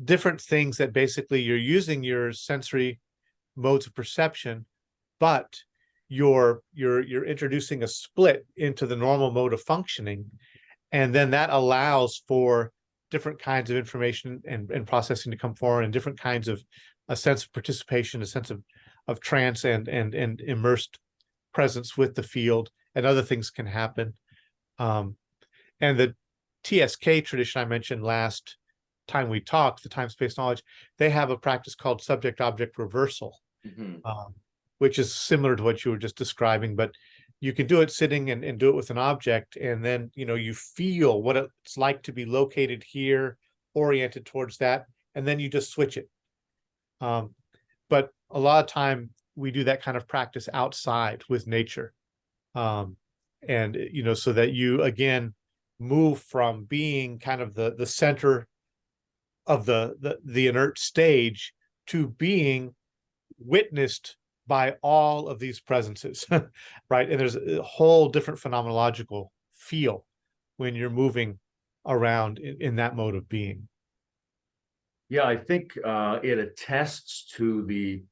Different things that basically you're using your sensory modes of perception, but you're introducing a split into the normal mode of functioning, and then that allows for different kinds of information and processing to come forward, and different kinds of a sense of participation, a sense of trance and immersed presence with the field, and other things can happen. And the TSK tradition I mentioned last time we talked, the time-space knowledge, they have a practice called subject-object reversal, which is similar to what you were just describing, but you can do it sitting and do it with an object, and then you feel what it's like to be located here, oriented towards that, and then you just switch it. But a lot of time we do that kind of practice outside with nature, and so that you again move from being kind of the center of the inert stage to being witnessed by all of these presences, right? And there's a whole different phenomenological feel when you're moving around in that mode of being. Yeah, I think it attests to the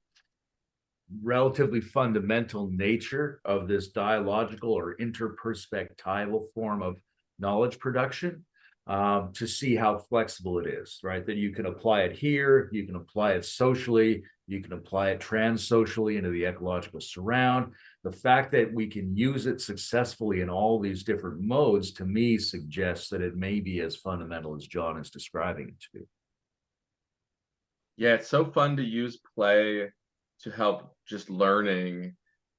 relatively fundamental nature of this dialogical or interperspectival form of knowledge production, to see how flexible it is, right? That you can apply it here, you can apply it socially, you can apply it trans-socially into the ecological surround. The fact that we can use it successfully in all these different modes, to me, suggests that it may be as fundamental as John is describing it to be. Yeah, it's so fun to use play to help just learning.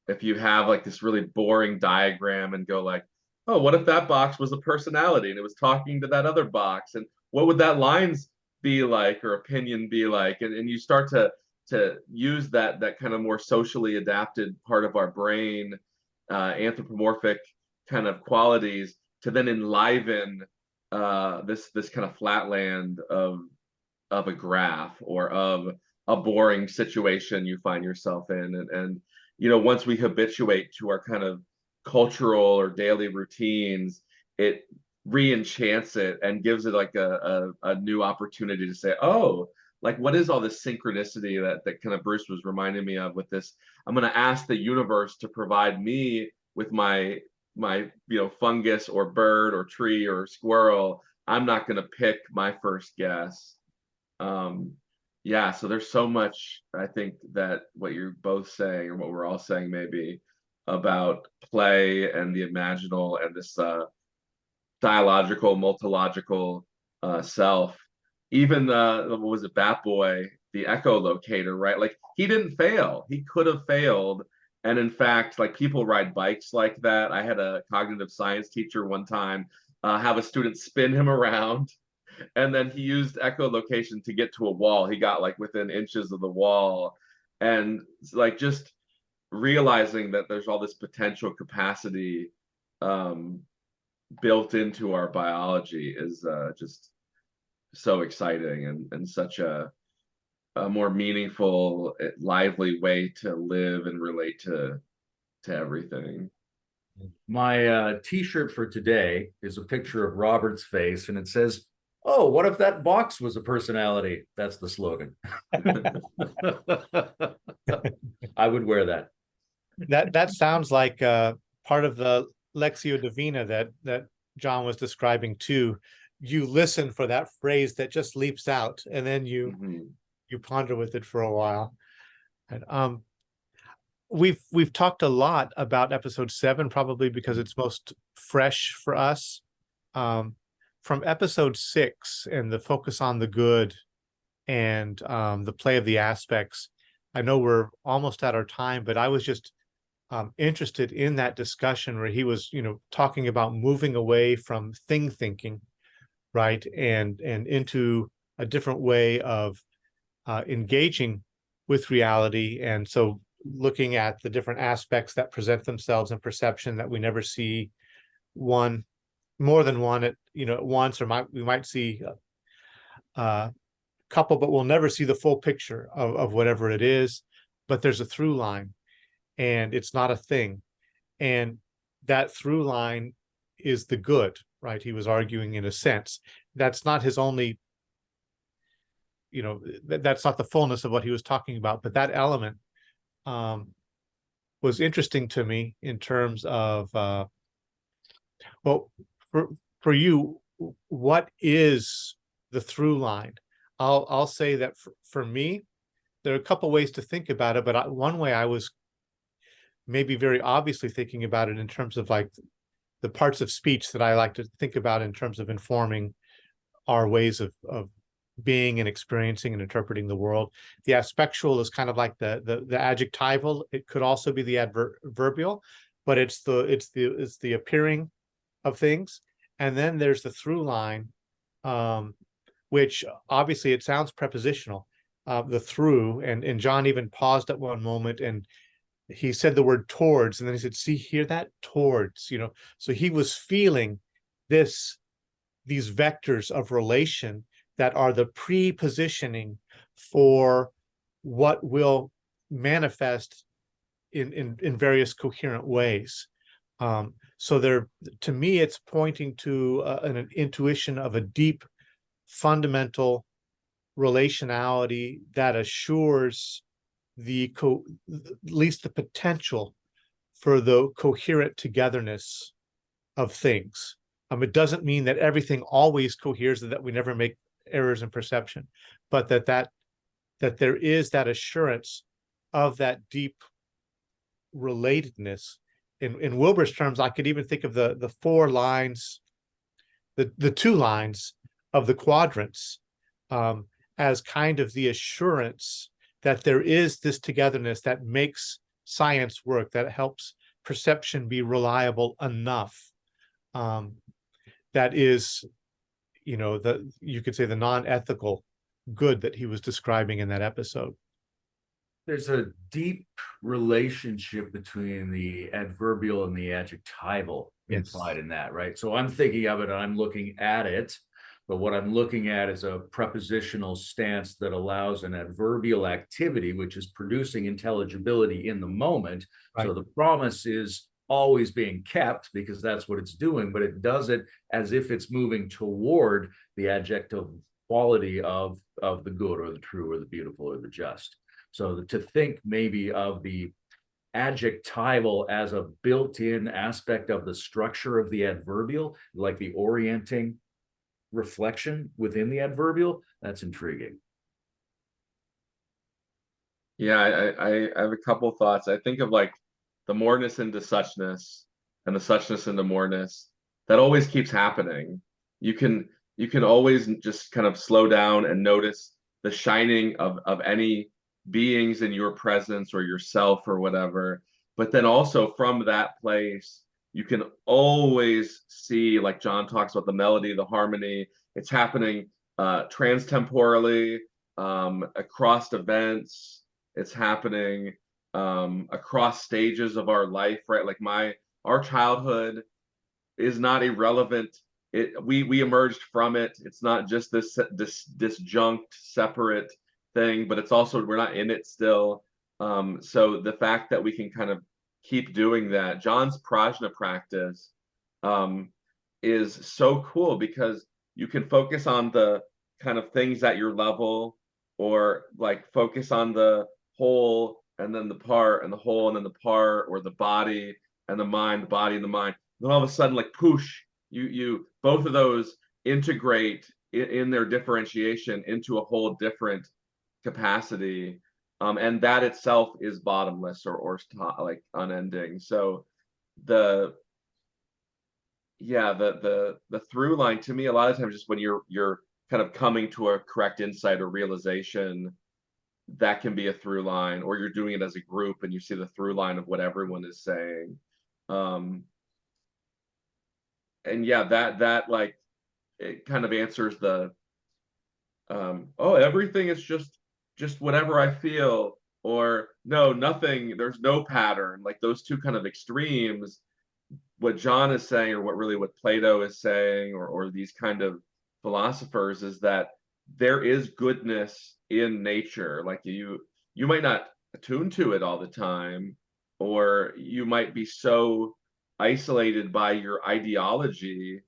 If you have like this really boring diagram and go like, oh, what if that box was a personality and it was talking to that other box? And what would that lines be like, or opinion be like? And you start to use that kind of more socially adapted part of our brain, anthropomorphic kind of qualities, to then enliven this kind of flatland of a graph, or of a boring situation you find yourself in. And once we habituate to our kind of cultural or daily routines, it re-enchants it and gives it like a new opportunity to say, oh, like, what is all this synchronicity that kind of Bruce was reminding me of with this? I'm going to ask the universe to provide me with my fungus or bird or tree or squirrel. I'm not going to pick my first guess. Yeah, so there's so much, I think, that what you're both saying, or what we're all saying maybe, about play and the imaginal and this dialogical, multilogical self. Even what was it, Bat Boy, the echolocator, right? Like, he didn't fail. He could have failed. And in fact, like, people ride bikes like that. I had a cognitive science teacher one time have a student spin him around, and then he used echolocation to get to a wall. He got like within inches of the wall. And like, just realizing that there's all this potential capacity built into our biology is just so exciting, and such a more meaningful, lively way to live and relate to everything. My t-shirt for today is a picture of Robert's face, and it says, oh, what if that box was a personality? That's the slogan. I would wear that. That sounds like part of the Lectio Divina that John was describing too. You listen for that phrase that just leaps out, and then you ponder with it for a while. And we've talked a lot about episode 7, probably because it's most fresh for us. From episode 6 and the focus on the good and the play of the aspects, I know we're almost at our time, but I was just interested in that discussion where he was, talking about moving away from thing thinking, right, and into a different way of engaging with reality. And so looking at the different aspects that present themselves in perception, that we never see more than one at once, or we might see a couple, but we'll never see the full picture of whatever it is. But there's a through line, and it's not a thing, and that through line is the good, right? He was arguing, in a sense, that's not his only, that's not the fullness of what he was talking about, but that element was interesting to me in terms of, well, for you, what is the through line? I'll say that for me, there are a couple ways to think about it, but one way I was maybe very obviously thinking about it in terms of like the parts of speech that I like to think about in terms of informing our ways of being and experiencing and interpreting the world. The aspectual is kind of like the adjectival. It could also be the adverbial, but it's the appearing of things. And then there's the through line, which obviously it sounds prepositional, the through, and John even paused at one moment and he said the word towards, and then he said, see, hear that? Towards, so he was feeling these vectors of relation that are the pre-positioning for what will manifest in various coherent ways. So there, to me, it's pointing to an intuition of a deep, fundamental relationality that assures at least the potential for the coherent togetherness of things. It doesn't mean that everything always coheres and that we never make errors in perception, but that there is that assurance of that deep relatedness. In Wilber's terms, I could even think of the four lines, the two lines of the quadrants, as kind of the assurance that there is this togetherness that makes science work, that helps perception be reliable enough. That is, you could say the non-ethical good that he was describing in that episode. There's a deep relationship between the adverbial and the adjectival implied in that, right? So I'm thinking of it, and I'm looking at it, but what I'm looking at is a prepositional stance that allows an adverbial activity, which is producing intelligibility in the moment. Right. So the promise is always being kept because that's what it's doing, but it does it as if it's moving toward the adjective quality of the good or the true or the beautiful or the just. So to think maybe of the adjectival as a built-in aspect of the structure of the adverbial, like the orienting reflection within the adverbial, that's intriguing. Yeah, I have a couple thoughts. I think of like the moreness into suchness and the suchness into moreness. That always keeps happening. You can always just kind of slow down and notice the shining of any beings in your presence or yourself or whatever. But then also from that place, you can always see, like John talks about, the melody, the harmony. It's happening transtemporally, across events. It's happening across stages of our life, right? Like our childhood is not irrelevant. We emerged from it. It's not just this disjunct, separate thing, but it's also, we're not in it still. So the fact that we can kind of keep doing that, John's prajna practice is so cool because you can focus on the kind of things at your level, or like focus on the whole and then the part, and the whole and then the part, or the body and the mind, the body and the mind. Then all of a sudden, like poosh, you both of those integrate in their differentiation into a whole different capacity, and that itself is bottomless or like unending. So the through line to me, a lot of times, just when you're kind of coming to a correct insight or realization, that can be a through line, or you're doing it as a group and you see the through line of what everyone is saying. And yeah, that like, it kind of answers the oh, everything is just whatever I feel, or no, nothing, there's no pattern. Like those two kind of extremes, what John is saying, or what Plato is saying, or these kind of philosophers, is that there is goodness in nature. Like you might not attune to it all the time, or you might be so isolated by your ideology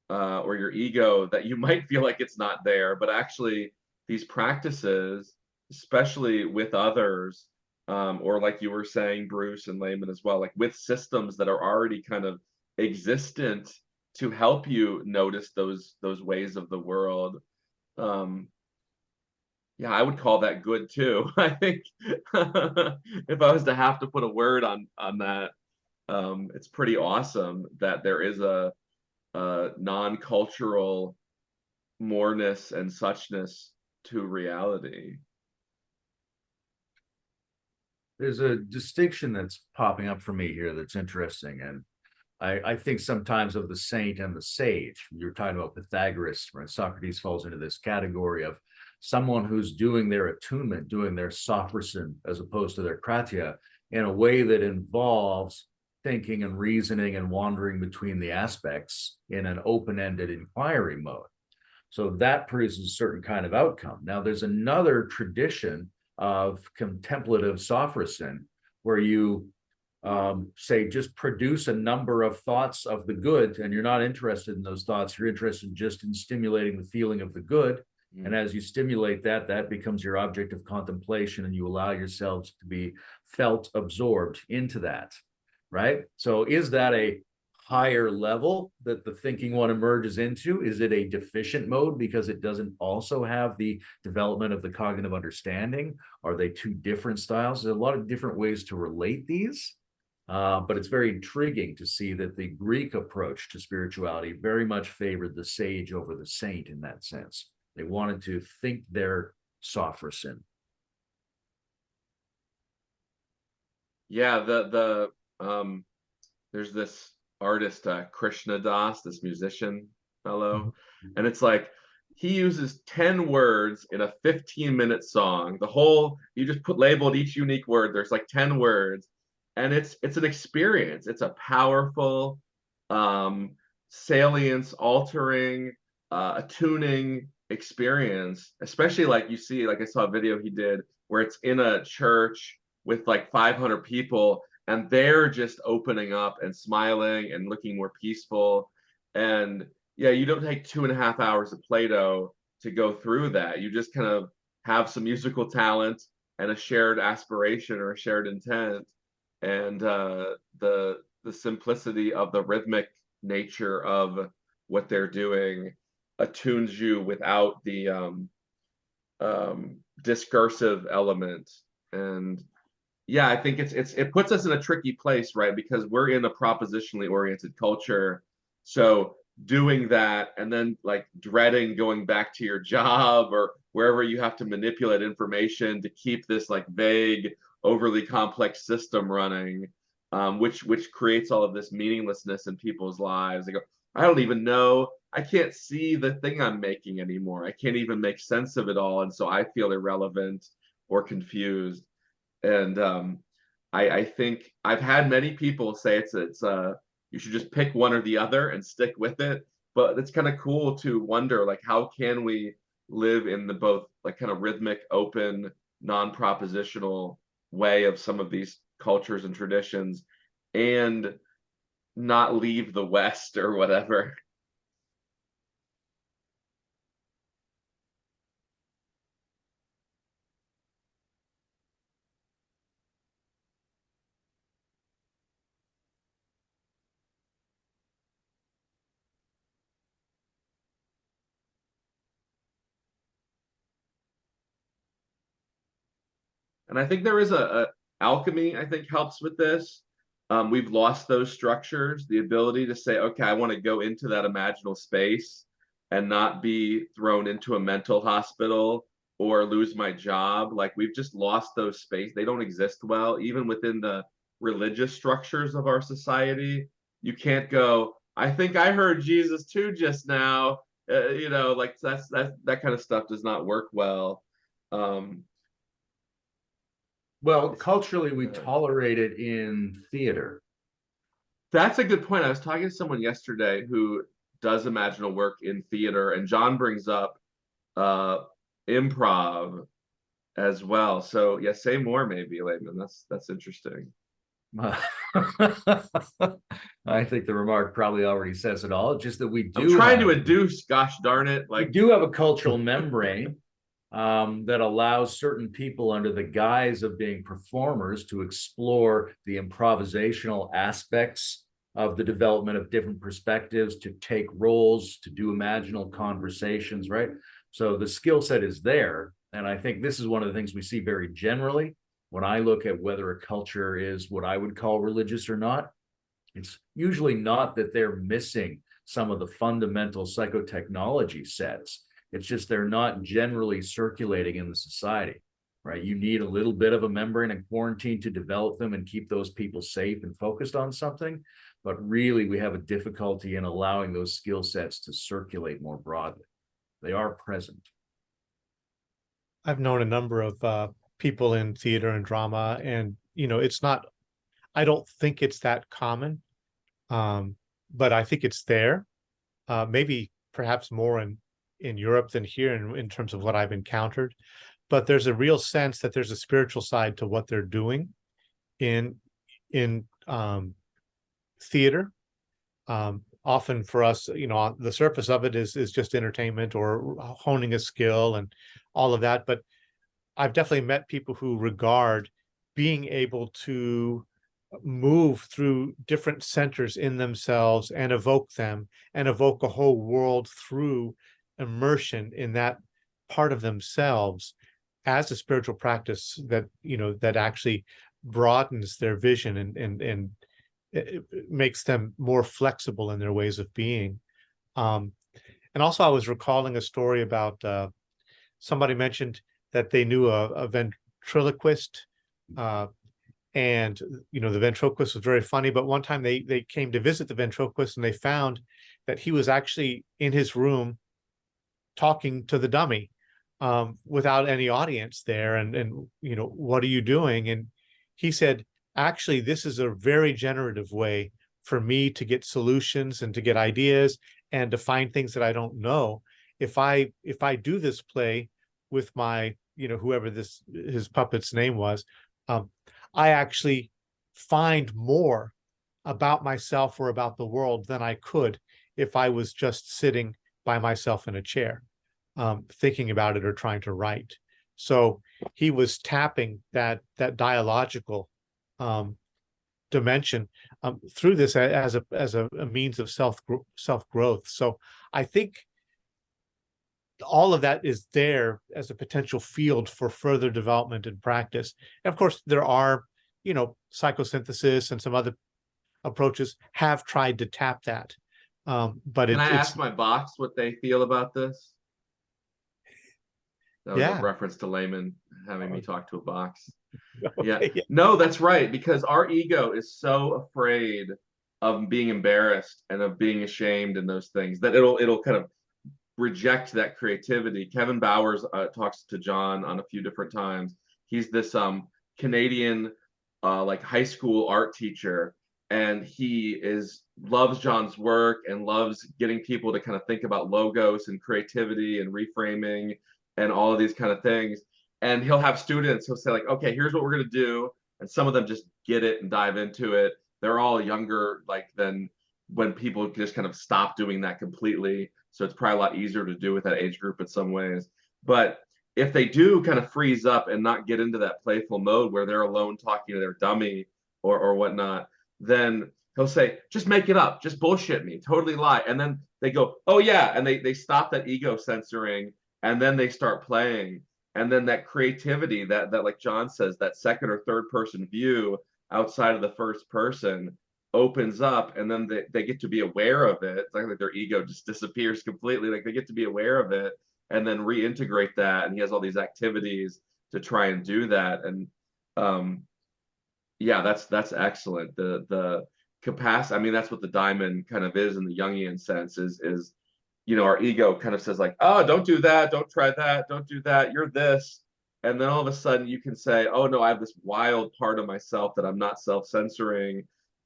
or your ego that you might feel like it's not there. But actually, these practices, especially with others, or like you were saying, Bruce and Layman as well, like with systems that are already kind of existent to help you notice those ways of the world. Yeah, I would call that good too. I think if I was to have to put a word on that, it's pretty awesome that there is a non-cultural moreness and suchness to reality. There's a distinction that's popping up for me here that's interesting. And I think sometimes of the saint and the sage. You're talking about Pythagoras, right? Socrates falls into this category of someone who's doing their attunement, doing their sophrosyn, as opposed to their kratia, in a way that involves thinking and reasoning and wandering between the aspects in an open-ended inquiry mode. So that produces a certain kind of outcome. Now, there's another tradition of contemplative sophrosyn where you say just produce a number of thoughts of the good, and you're not interested in those thoughts. You're interested just in stimulating the feeling of the good. And as you stimulate that, that becomes your object of contemplation, and you allow yourselves to be felt absorbed into that, right? So is that a higher level that the thinking one emerges into? Is it a deficient mode because it doesn't also have the development of the cognitive understanding? Are they two different styles? There's a lot of different ways to relate these, but it's very intriguing to see that the Greek approach to spirituality very much favored the sage over the saint in that sense. They wanted to think their sophrosyn. Yeah, there's this artist, Krishna Das, this musician fellow, and it's like he uses 10 words in a 15-minute song. The whole, you just labeled each unique word. There's like 10 words, and it's an experience. It's a powerful, salience altering, attuning experience, especially like you see, like I saw a video he did where it's in a church with like 500 people, and they're just opening up and smiling and looking more peaceful. And yeah, you don't take 2.5 hours of Play-Doh to go through that. You just kind of have some musical talent and a shared aspiration or a shared intent, and the simplicity of the rhythmic nature of what they're doing attunes you without the discursive element. And yeah, I think it puts us in a tricky place, right? Because we're in a propositionally oriented culture. So doing that and then like dreading going back to your job or wherever you have to manipulate information to keep this like vague, overly complex system running, which creates all of this meaninglessness in people's lives. They go, I don't even know. I can't see the thing I'm making anymore. I can't even make sense of it all. And so I feel irrelevant or confused. And I think I've had many people say it's you should just pick one or the other and stick with it. But it's kind of cool to wonder, like, how can we live in the both like kind of rhythmic, open, non-propositional way of some of these cultures and traditions and not leave the West or whatever. And I think there is a alchemy, I think, helps with this. We've lost those structures, the ability to say, okay, I want to go into that imaginal space and not be thrown into a mental hospital or lose my job. Like we've just lost those space. They don't exist well, even within the religious structures of our society. You can't go, I think I heard Jesus too just now. Like that kind of stuff does not work well. Well, culturally, we tolerate it in theater. That's a good point. I was talking to someone yesterday who does imaginal work in theater, and John brings up improv as well. So yeah, say more maybe, Layman. That's interesting. I think the remark probably already says it all. Just that we do. I'm trying to educe, gosh darn it. Like we do have a cultural membrane that allows certain people under the guise of being performers to explore the improvisational aspects of the development of different perspectives, to take roles, to do imaginal conversations, right? So the skill set is there. And I think this is one of the things we see very generally when I look at whether a culture is what I would call religious or not. It's usually not that they're missing some of the fundamental psychotechnology sets. It's just they're not generally circulating in the society, right? You need a little bit of a membrane and quarantine to develop them and keep those people safe and focused on something. But really, we have a difficulty in allowing those skill sets to circulate more broadly. They are present. I've known a number of people in theater and drama, and it's not. I don't think it's that common, but I think it's there. Maybe perhaps more in Europe than here in terms of what I've encountered. But there's a real sense that there's a spiritual side to what they're doing in theater. Often for us, on the surface of it is just entertainment or honing a skill and all of that. But I've definitely met people who regard being able to move through different centers in themselves and evoke them and evoke a whole world through immersion in that part of themselves as a spiritual practice that that actually broadens their vision and it makes them more flexible in their ways of being. And also I was recalling a story about somebody mentioned that they knew a ventriloquist, and the ventriloquist was very funny, but one time they came to visit the ventriloquist and they found that he was actually in his room talking to the dummy, without any audience there, and what are you doing? And he said, actually, this is a very generative way for me to get solutions and to get ideas and to find things that I don't know. If I do this play with my whoever his puppet's name was, I actually find more about myself or about the world than I could if I was just sitting by myself in a chair, thinking about it or trying to write. So he was tapping that dialogical dimension through this as a means of self growth. So I think all of that is there as a potential field for further development and practice. And of course, there are psychosynthesis and some other approaches have tried to tap that. But Can I it's ask my box what they feel about this? That was a reference to Layman having me talk to a box. Okay, Yeah. No, that's right, because our ego is so afraid of being embarrassed and of being ashamed and those things that it'll kind of reject that creativity. Kevin Bowers talks to John on a few different times. He's this Canadian like high school art teacher, and he loves John's work and loves getting people to kind of think about logos and creativity and reframing and all of these kind of things. And he'll have students, he'll say like, okay, here's what we're going to do. And some of them just get it and dive into it. They're all younger, like than when people just kind of stop doing that completely. So it's probably a lot easier to do with that age group in some ways. But if they do kind of freeze up and not get into that playful mode where they're alone talking to their dummy or whatnot, then he'll say, just make it up, just bullshit me, totally lie. And then they go, oh yeah, and they stop that ego censoring, and then they start playing. And then that creativity, that like John says, that second or third person view outside of the first person opens up, and then they get to be aware of it. It's like their ego just disappears completely. Like they get to be aware of it and then reintegrate that. And he has all these activities to try and do that. And yeah, that's excellent. The capacity, I mean, that's what the diamond kind of is in the Jungian sense, is our ego kind of says like, oh, don't do that, don't try that, don't do that, you're this. And then all of a sudden you can say, oh no, I have this wild part of myself that I'm not self-censoring.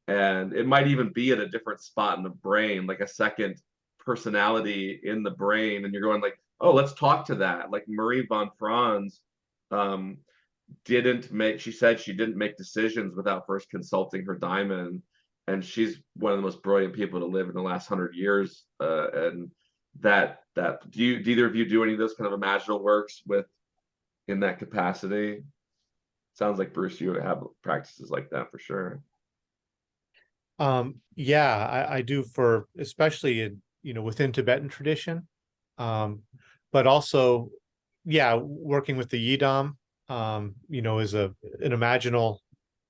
And it might even be at a different spot in the brain, like a second personality in the brain. And you're going like, oh, let's talk to that. Like Marie von Franz she said she didn't make decisions without first consulting her diamond. And she's one of the most brilliant people to live in the last 100 years. And do either of you do any of those kind of imaginal works in that capacity? Sounds like Bruce, you have practices like that for sure. Yeah, I do, for especially in, within Tibetan tradition. But also, yeah, working with the Yidam, is an imaginal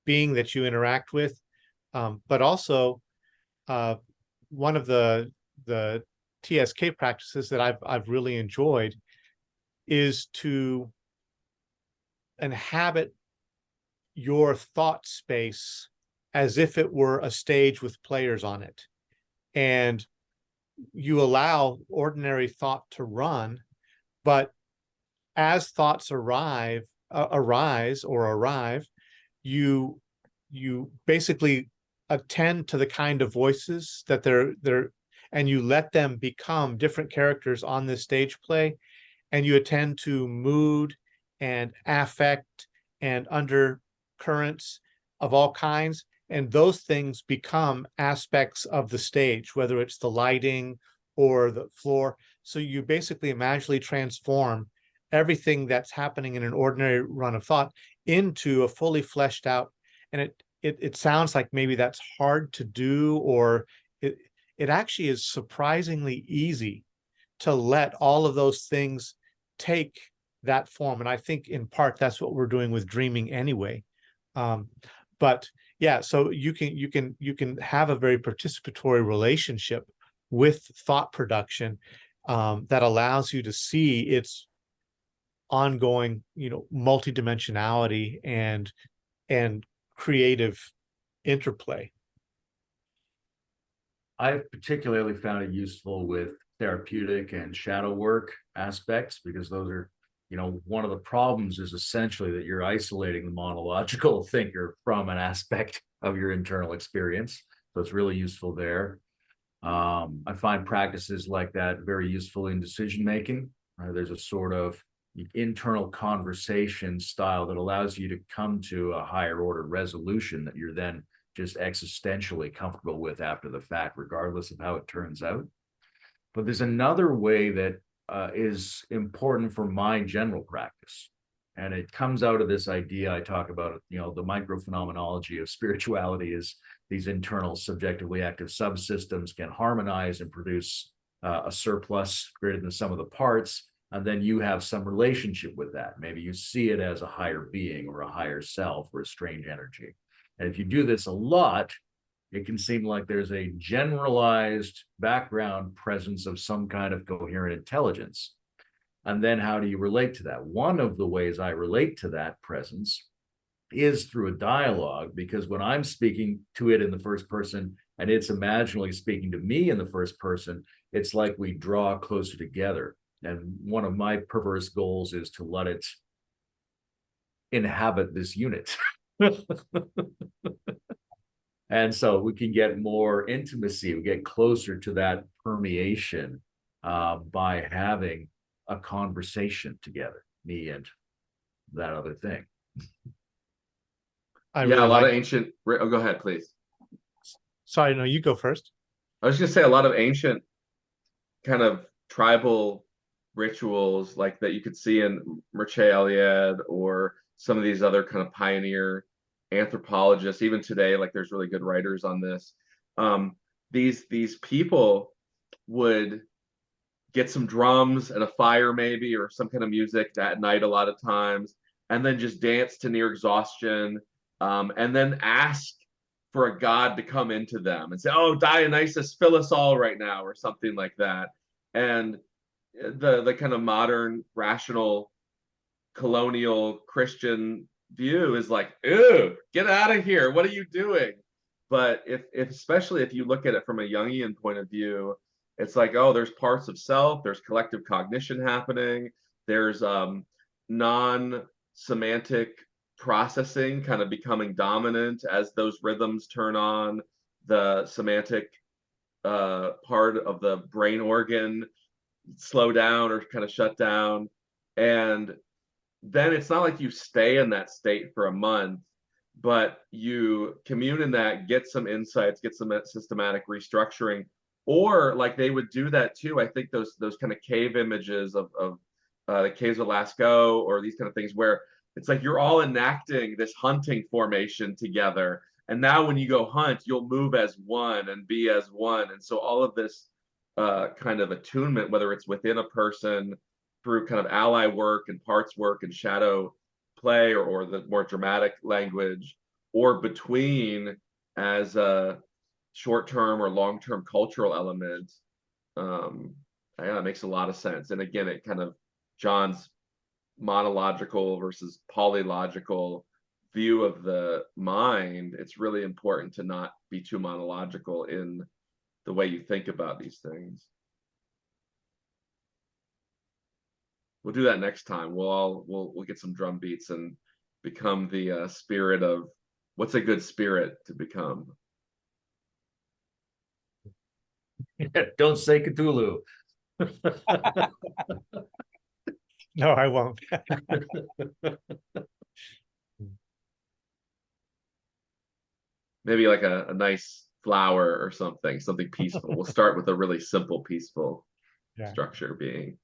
being that you interact with. But also, one of the TSK practices that I've really enjoyed is to inhabit your thought space as if it were a stage with players on it. And you allow ordinary thought to run, but as thoughts arise, you basically attend to the kind of voices that they're and you let them become different characters on this stage play, and you attend to mood and affect and undercurrents of all kinds, and those things become aspects of the stage, whether it's the lighting or the floor. So you basically imaginally transform everything that's happening in an ordinary run of thought into a fully fleshed out. And it sounds like maybe that's hard to do, or it actually is surprisingly easy to let all of those things take that form. And I think in part that's what we're doing with dreaming anyway. But yeah, so you can have a very participatory relationship with thought production that allows you to see its ongoing, multidimensionality and creative interplay. I've particularly found it useful with therapeutic and shadow work aspects, because those are, one of the problems is essentially that you're isolating the monological thinker from an aspect of your internal experience. So it's really useful there. I find practices like that very useful in decision making. There's a sort of internal conversation style that allows you to come to a higher order resolution that you're then just existentially comfortable with after the fact, regardless of how it turns out. But there's another way that is important for my general practice. And it comes out of this idea I talk about, the microphenomenology of spirituality is these internal subjectively active subsystems can harmonize and produce a surplus greater than the sum of the parts. And then you have some relationship with that. Maybe you see it as a higher being or a higher self or a strange energy. And if you do this a lot, it can seem like there's a generalized background presence of some kind of coherent intelligence. And then how do you relate to that? One of the ways I relate to that presence is through a dialogue, because when I'm speaking to it in the first person and it's imaginally speaking to me in the first person, it's like we draw closer together. And one of my perverse goals is to let it inhabit this unit. And so we can get more intimacy, we get closer to that permeation by having a conversation together, me and that other thing. A lot of ancient. Oh, go ahead, please. Sorry, no, you go first. I was just gonna say a lot of ancient kind of tribal rituals like that you could see in Mircea Eliade or some of these other kind of pioneer anthropologists. Even today, like there's really good writers on this. These people would get some drums and a fire maybe, or some kind of music at night a lot of times, and then just dance to near exhaustion, and then ask for a god to come into them and say, "Oh, Dionysus, fill us all right now," or something like that. And the kind of modern rational colonial Christian view is like, "Ew, get out of here, what are you doing?" But if especially if you look at it from a Jungian point of view, it's like, oh, there's parts of self, there's collective cognition happening, there's non-semantic processing kind of becoming dominant as those rhythms turn on, the semantic part of the brain organ slow down or kind of shut down. And then it's not like you stay in that state for a month, but you commune in that, get some insights, get some systematic restructuring, Or like they would do that too. I think those kind of cave images of the caves of Lascaux, or these kind of things where it's like you're all enacting this hunting formation together. And now when you go hunt, you'll move as one and be as one. And so all of this kind of attunement, whether it's within a person through kind of ally work and parts work and shadow play, or the more dramatic language, or between as a short-term or long-term cultural element, yeah, it makes a lot of sense. And again, it kind of John's monological versus polylogical view of the mind. It's really important to not be too monological in the way you think about these things. We'll do that next time. We'll get some drum beats and become the spirit of what's a good spirit to become. Don't say Cthulhu. No, I won't. Maybe like a nice flower or something peaceful. We'll start with a really simple, peaceful structure being.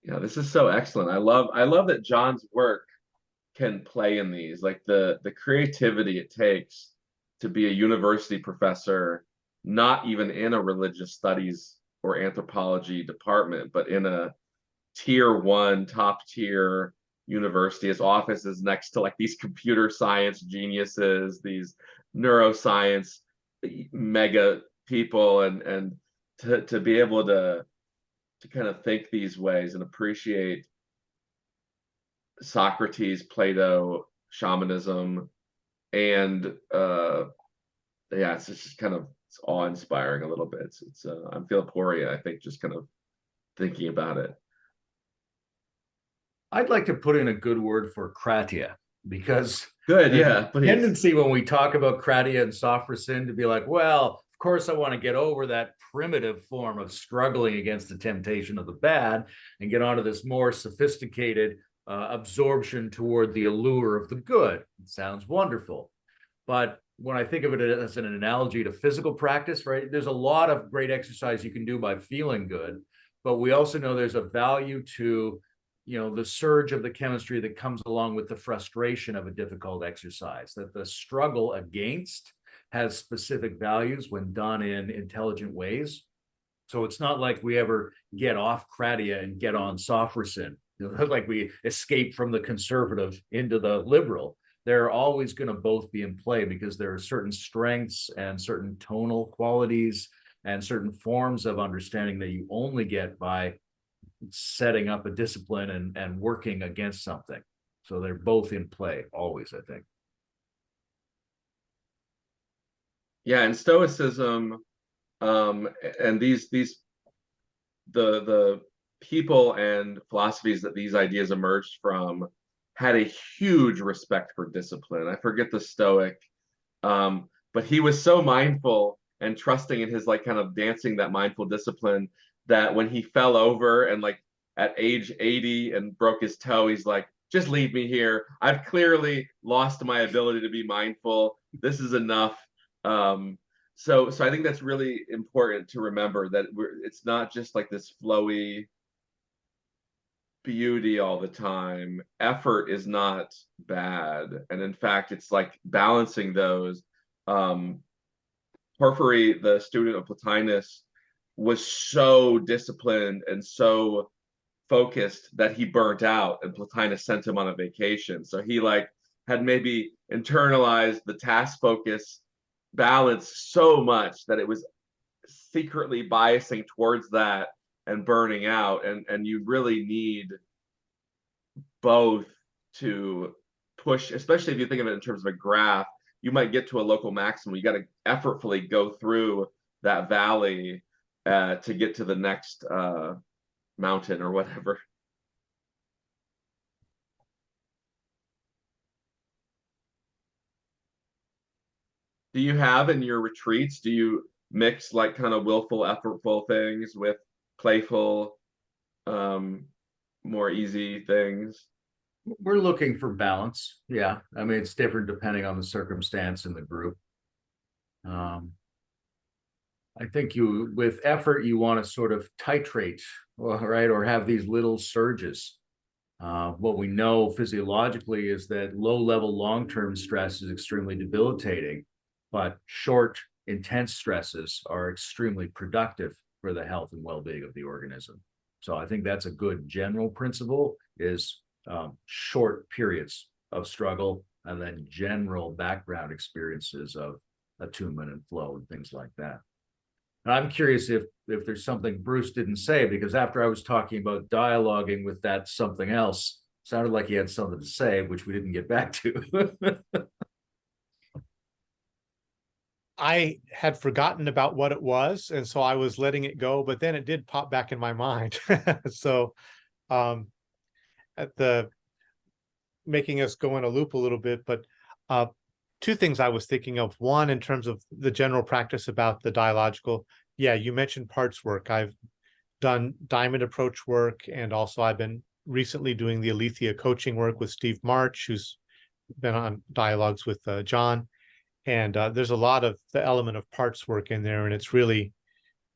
Yeah, this is so excellent. I love that John's work can play in these, like the creativity it takes to be a university professor, not even in a religious studies or anthropology department, but in a tier 1, top tier university. His office is next to like these computer science geniuses, these neuroscience mega people, and to be able to kind of think these ways and appreciate Socrates, Plato, shamanism, and yeah, it's just kind of, it's awe-inspiring a little bit. It's I'm feeling poria, I think, just kind of thinking about it. I'd like to put in a good word for kratia, because good, yeah, please. Tendency when we talk about kratia and sophrosyn to be like, well, of course I want to get over that primitive form of struggling against the temptation of the bad and get onto this more sophisticated absorption toward the allure of the good. It sounds wonderful. But when I think of it as an analogy to physical practice, right, there's a lot of great exercise you can do by feeling good, but we also know there's a value to, the surge of the chemistry that comes along with the frustration of a difficult exercise, that the struggle against has specific values when done in intelligent ways. So it's not like we ever get off kratia and get on sophrosyn, like we escape from the conservative into the liberal. They're always going to both be in play, because there are certain strengths and certain tonal qualities and certain forms of understanding that you only get by setting up a discipline and working against something. So they're both in play always, I think. Yeah, and Stoicism, and the people and philosophies that these ideas emerged from had a huge respect for discipline. I forget the Stoic, but he was so mindful and trusting in his like kind of dancing that mindful discipline, that when he fell over and like at age 80 and broke his toe, he's like, just leave me here. I've clearly lost my ability to be mindful. This is enough. So I think that's really important to remember, that it's not just like this flowy beauty all the time. Effort is not bad, and in fact, it's like balancing those. Porphyry, the student of Plotinus, was so disciplined and so focused that he burnt out, and Plotinus sent him on a vacation. So he like had maybe internalized the task focus balance so much that it was secretly biasing towards that and burning out. And you really need both to push, especially if you think of it in terms of a graph. You might get to a local maximum. You got to effortfully go through that valley to get to the next mountain or whatever. Do you have in your retreats, do you mix like kind of willful, effortful things with playful, more easy things? We're looking for balance. Yeah. I mean, it's different depending on the circumstance in the group. I think with effort, you want to sort of titrate, right, or have these little surges. What we know physiologically is that low-level long-term stress is extremely debilitating, but short, intense stresses are extremely productive for the health and well-being of the organism. So I think that's a good general principle, is short periods of struggle and then general background experiences of attunement and flow and things like that. And I'm curious if there's something Bruce didn't say, because after I was talking about dialoguing with that something else, sounded like he had something to say, which we didn't get back to. I had forgotten about what it was, and so I was letting it go, but then it did pop back in my mind. So at the making us go in a loop a little bit, but two things I was thinking of. One, in terms of the general practice about the dialogical. Yeah, you mentioned parts work. I've done diamond approach work, and also I've been recently doing the Alethea coaching work with Steve March, who's been on dialogues with John. And there's a lot of the element of parts work in there, and it's really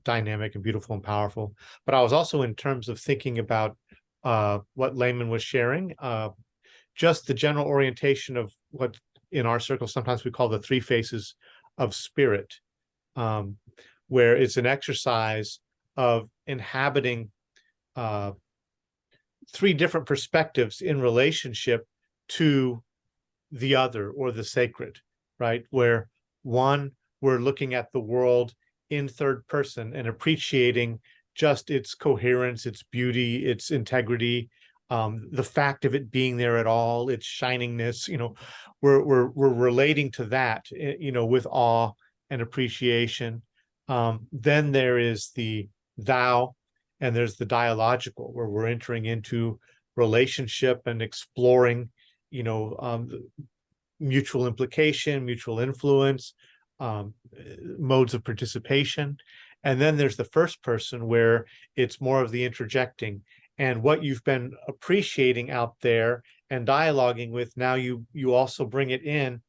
dynamic and beautiful and powerful. But I was also, in terms of thinking about what Layman was sharing, just the general orientation of what in our circle sometimes we call the three faces of spirit, where it's an exercise of inhabiting three different perspectives in relationship to the other or the sacred, right? Where one, we're looking at the world in third person and appreciating just its coherence, its beauty, its integrity, the fact of it being there at all, its shiningness. We're relating to that, with awe and appreciation. Then there is the thou, and there's the dialogical, where we're entering into relationship and exploring, mutual implication, mutual influence, modes of participation. And then there's the first person, where it's more of the interjecting, and what you've been appreciating out there and dialoguing with, now you also bring it in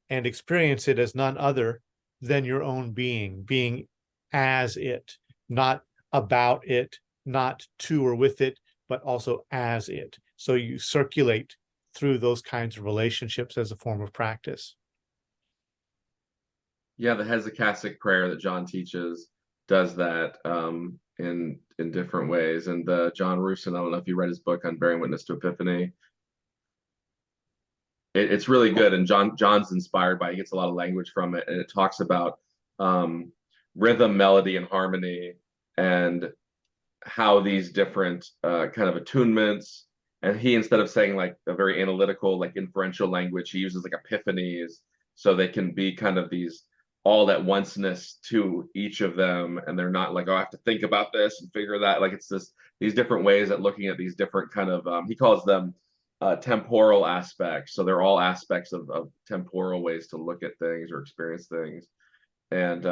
and experience it as none other than your own being as it, not about it, not to or with it, but also as it. So you circulate through those kinds of relationships as a form of practice. Yeah, the hesychastic prayer that John teaches does that in different ways. And John Rusin, I don't know if you read his book on bearing witness to epiphany. It's really good, and John's inspired by it. He gets a lot of language from it, and it talks about rhythm, melody, and harmony, and how these different kind of attunements. And he, instead of saying like a very analytical, like inferential language, he uses like epiphanies, so they can be kind of these all at onceness to each of them, and they're not like, oh, I have to think about this and figure that. Like, it's these different ways at looking at these different kind of he calls them temporal aspects. So they're all aspects of temporal ways to look at things or experience things. And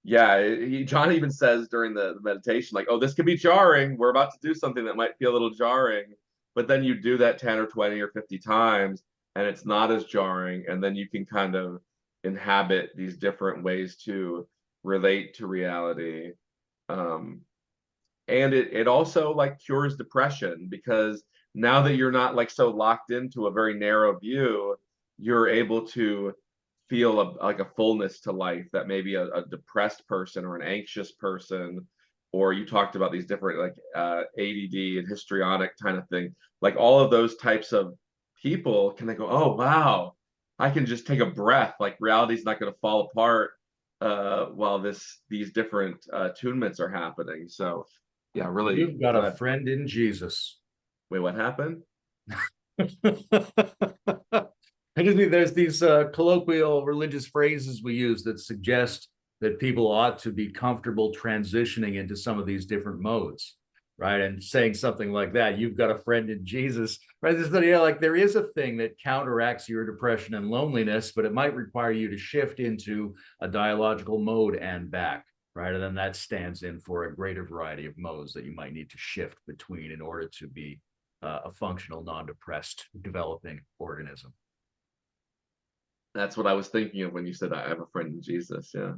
yeah, John even says during the meditation, like, oh, this could be jarring. We're about to do something that might feel a little jarring, but then you do that 10 or 20 or 50 times, and it's not as jarring. And then you can kind of inhabit these different ways to relate to reality. And it also like cures depression, because now that you're not like so locked into a very narrow view, you're able to feel like a fullness to life that maybe a depressed person or an anxious person, or you talked about these different like ADD and histrionic kind of thing, like all of those types of people can go, oh wow, I can just take a breath, like reality's not going to fall apart while these different attunements are happening. So yeah, really, You've got a friend in Jesus. Wait, what happened? I just mean there's these colloquial religious phrases we use that suggest that people ought to be comfortable transitioning into some of these different modes, right? And saying something like that, you've got a friend in Jesus, right? This idea, like, there is a thing that counteracts your depression and loneliness, but it might require you to shift into a dialogical mode and back, right? And then that stands in for a greater variety of modes that you might need to shift between in order to be a functional, non-depressed, developing organism. That's what I was thinking of when you said I have a friend in Jesus. Yeah.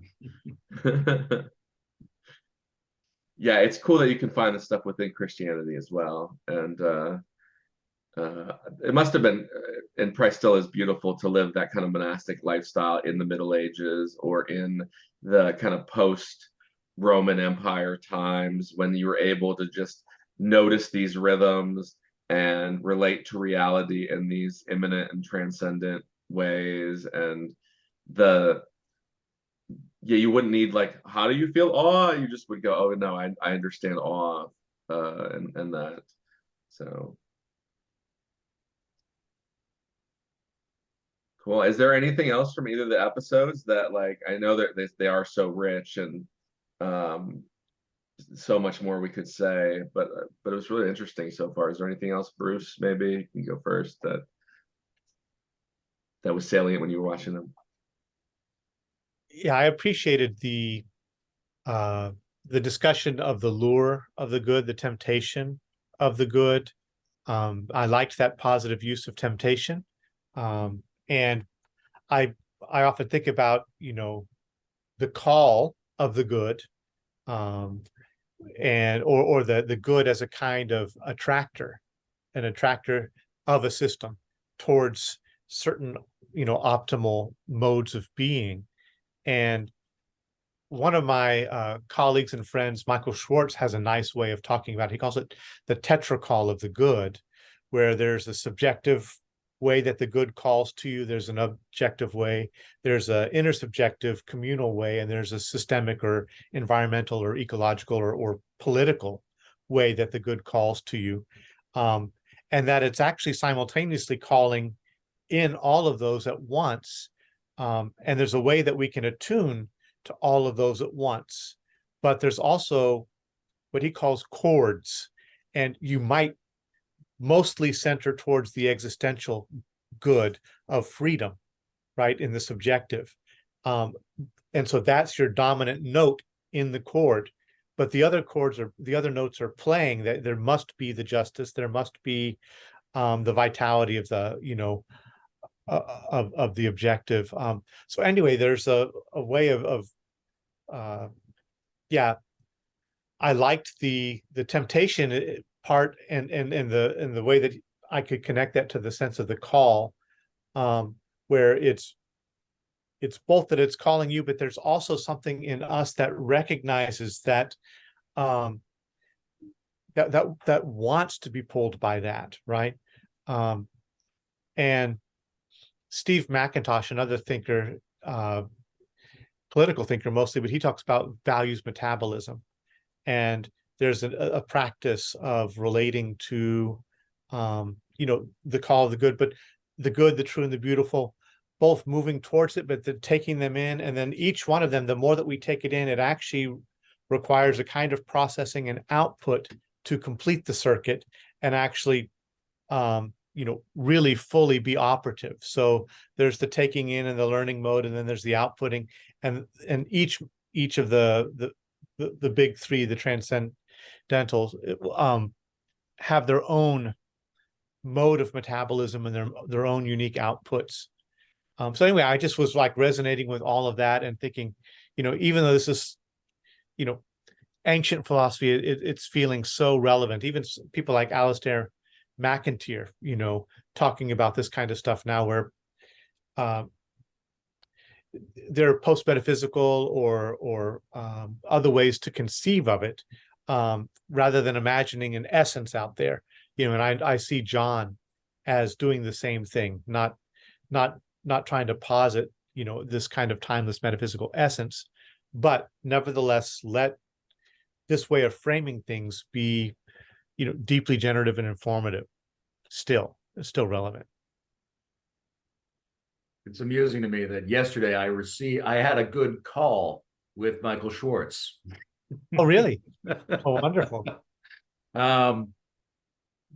Yeah, it's cool that you can find this stuff within Christianity as well. And it must have been, and probably still is, beautiful to live that kind of monastic lifestyle in the Middle Ages or in the kind of post-Roman Empire times, when you were able to just notice these rhythms and relate to reality in these immanent and transcendent ways. And you wouldn't need like, how do you feel awe? You just would go, oh no, I understand awe, and that. So cool. Is there anything else from either of the episodes that, like, I know that they are so rich and so much more we could say, but it was really interesting so far. Is there anything else, Bruce? Maybe you can go first, that was salient when you were watching them. Yeah, I appreciated the discussion of the lure of the good, the temptation of the good. I liked that positive use of temptation. And I often think about, the call of the good, and or the good as a kind of attractor, an attractor of a system towards certain, optimal modes of being. And one of my colleagues and friends, Michael Schwartz, has a nice way of talking about it. He calls it the tetracall of the good, where there's a subjective way that the good calls to you, there's an objective way, there's an intersubjective communal way, and there's a systemic or environmental or ecological or political way that the good calls to you. And that it's actually simultaneously calling in all of those at once. And there's a way that we can attune to all of those at once. But there's also what he calls chords, and you might mostly center towards the existential good of freedom, right, in the subjective. And so that's your dominant note in the chord. But the other notes are playing, that there must be the justice, there must be the vitality of the, of the objective. So anyway, there's a way of yeah, I liked the temptation part, and the way that I could connect that to the sense of the call, where it's both that it's calling you, but there's also something in us that recognizes that that wants to be pulled by that, right? And Steve McIntosh, another thinker, political thinker mostly, but he talks about values metabolism. And there's a practice of relating to, the call of the good, but the good, the true, and the beautiful, both moving towards it, but taking them in. And then each one of them, the more that we take it in, it actually requires a kind of processing and output to complete the circuit and actually, really fully be operative. So there's the taking in and the learning mode, and then there's the outputting, and each of the big three, the transcendentals, have their own mode of metabolism and their own unique outputs. So anyway, I just was like resonating with all of that and thinking, even though this is, ancient philosophy, it's feeling so relevant. Even people like Alistair McIntyre, talking about this kind of stuff now, where there are post-metaphysical or other ways to conceive of it, rather than imagining an essence out there. And I see John as doing the same thing, not trying to posit, this kind of timeless metaphysical essence, but nevertheless let this way of framing things be, deeply generative and informative, still relevant. It's amusing to me that yesterday I had a good call with Michael Schwartz. Oh, really? Oh, wonderful.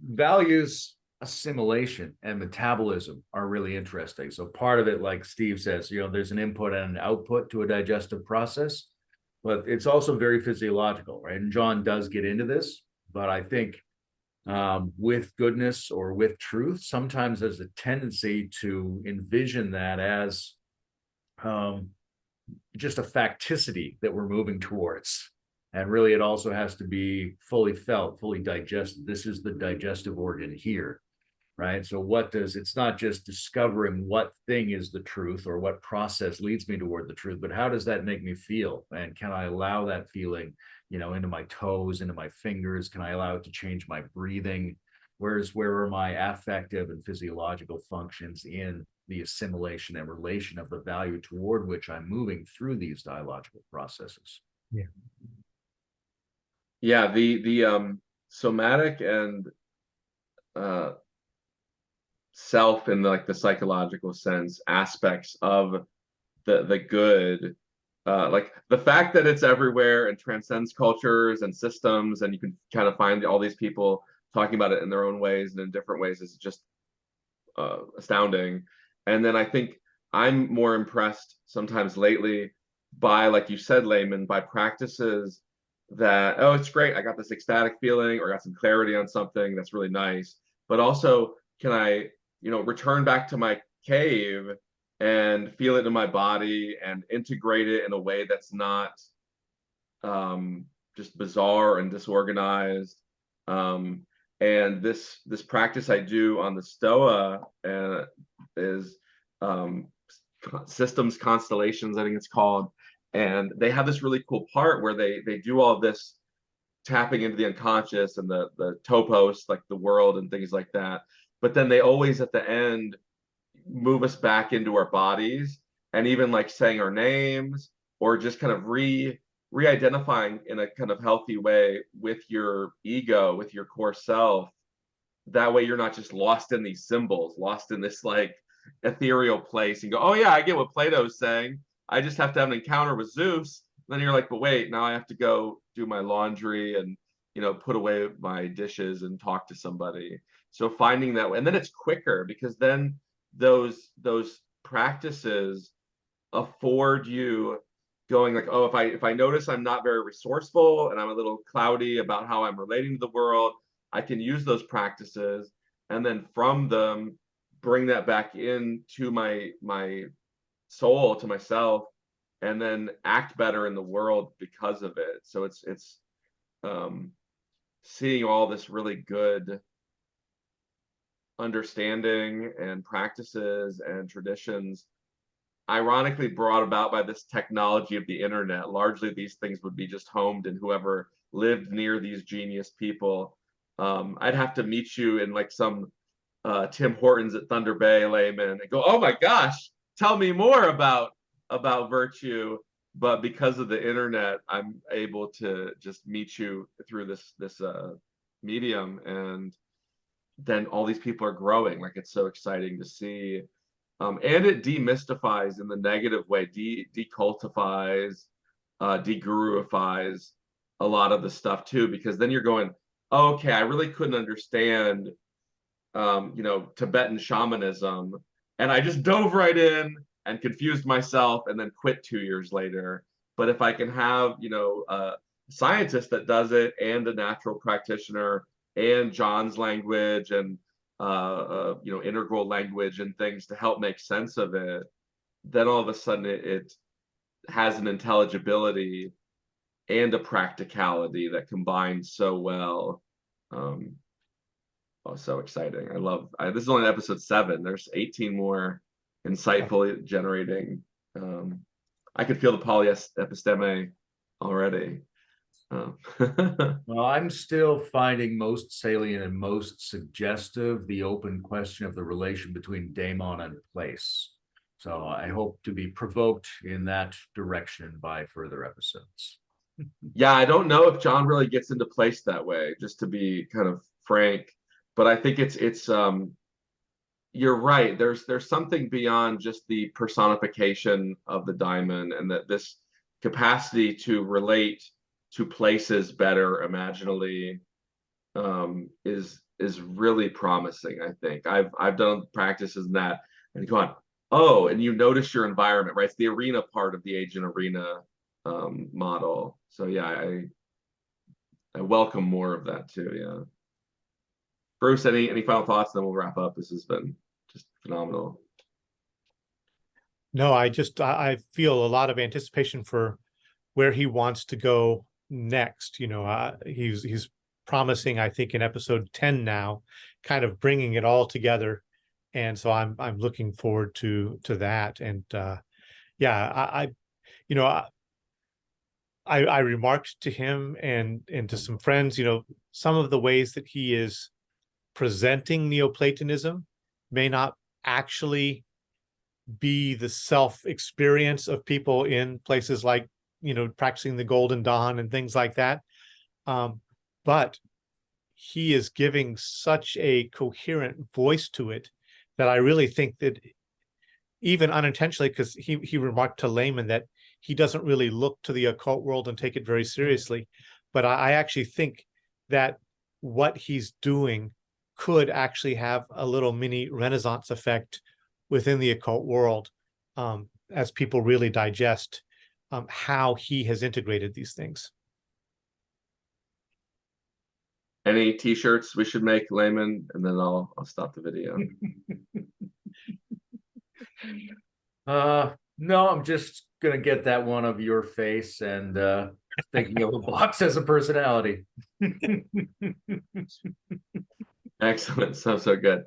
Values assimilation and metabolism are really interesting. So part of it, like Steve says, there's an input and an output to a digestive process, but it's also very physiological, right? And John does get into this, but I think with goodness or with truth. Sometimes there's a tendency to envision that as just a facticity that we're moving towards. And really, it also has to be fully felt, fully digested. This is the digestive organ here, right? So it's not just discovering what thing is the truth or what process leads me toward the truth, but how does that make me feel? And can I allow that feeling, into my toes, into my fingers? Can I allow it to change my breathing? Where are my affective and physiological functions in the assimilation and relation of the value toward which I'm moving through these dialogical processes? Yeah. Yeah, the somatic and self in like the psychological sense aspects of the good, like the fact that it's everywhere and transcends cultures and systems, and you can kind of find all these people talking about it in their own ways and in different ways, is just astounding. And then I think I'm more impressed sometimes lately by, like you said, Layman, by practices that, oh, it's great, I got this ecstatic feeling or got some clarity on something that's really nice, but also can I, return back to my cave and feel it in my body and integrate it in a way that's not just bizarre and disorganized. And this practice I do on the Stoa is systems constellations, I think it's called, and they have this really cool part where they do all this tapping into the unconscious and the topos, like the world and things like that, but then they always at the end move us back into our bodies, and even like saying our names or just kind of re-identifying in a kind of healthy way with your ego, with your core self. That way you're not just lost in these symbols, lost in this like ethereal place and go, oh yeah, I get what Plato's saying, I just have to have an encounter with Zeus. Then you're like, but wait, now I have to go do my laundry and put away my dishes and talk to somebody. So finding that way, and then it's quicker because then those practices afford you going like, oh, if I notice I'm not very resourceful and I'm a little cloudy about how I'm relating to the world, I can use those practices and then from them bring that back into my soul, to myself, and then act better in the world because of it. So it's seeing all this really good understanding and practices and traditions, ironically brought about by this technology of the internet. Largely these things would be just homed in whoever lived near these genius people. I'd have to meet you in like some Tim Hortons at Thunder Bay, Layman, and go, oh my gosh, tell me more about virtue. But because of the internet, I'm able to just meet you through this medium, and then all these people are growing. Like, it's so exciting to see. And it demystifies in the negative way, decultifies, deguruifies a lot of the stuff too, because then you're going, oh, okay, I really couldn't understand Tibetan shamanism, and I just dove right in and confused myself and then quit 2 years later. But if I can have a scientist that does it and a natural practitioner and John's language and integral language and things to help make sense of it, then all of a sudden it has an intelligibility and a practicality that combines so well. Oh, so exciting. This is only episode 7. There's 18 more insightful generating. I could feel the polyepisteme already. Well, I'm still finding most salient and most suggestive the open question of the relation between daemon and place. So I hope to be provoked in that direction by further episodes. Yeah, I don't know if John really gets into place that way, just to be kind of frank. But I think it's you're right. There's something beyond just the personification of the diamond, and that this capacity to relate to places better imaginally is really promising. I think I've done practices in that and gone, oh, and you notice your environment, right? It's the arena part of the agent arena model. So yeah, I welcome more of that too. Yeah. Bruce, any final thoughts? Then we'll wrap up. This has been just phenomenal. No, I feel a lot of anticipation for where he wants to go next. He's promising, I think, in episode 10 now, kind of bringing it all together, and so I'm looking forward to that. And yeah, I remarked to him and to some friends, some of the ways that he is presenting Neoplatonism may not actually be the self-experience of people in places like, practicing the Golden Dawn and things like that. But he is giving such a coherent voice to it that I really think that, even unintentionally, because he remarked to Layman that he doesn't really look to the occult world and take it very seriously. But I actually think that what he's doing could actually have a little mini Renaissance effect within the occult world, as people really digest how he has integrated these things. Any t-shirts we should make, Layman, and then I'll stop the video. No, I'm just gonna get that one of your face and thinking of a box as a personality. Excellent. So good.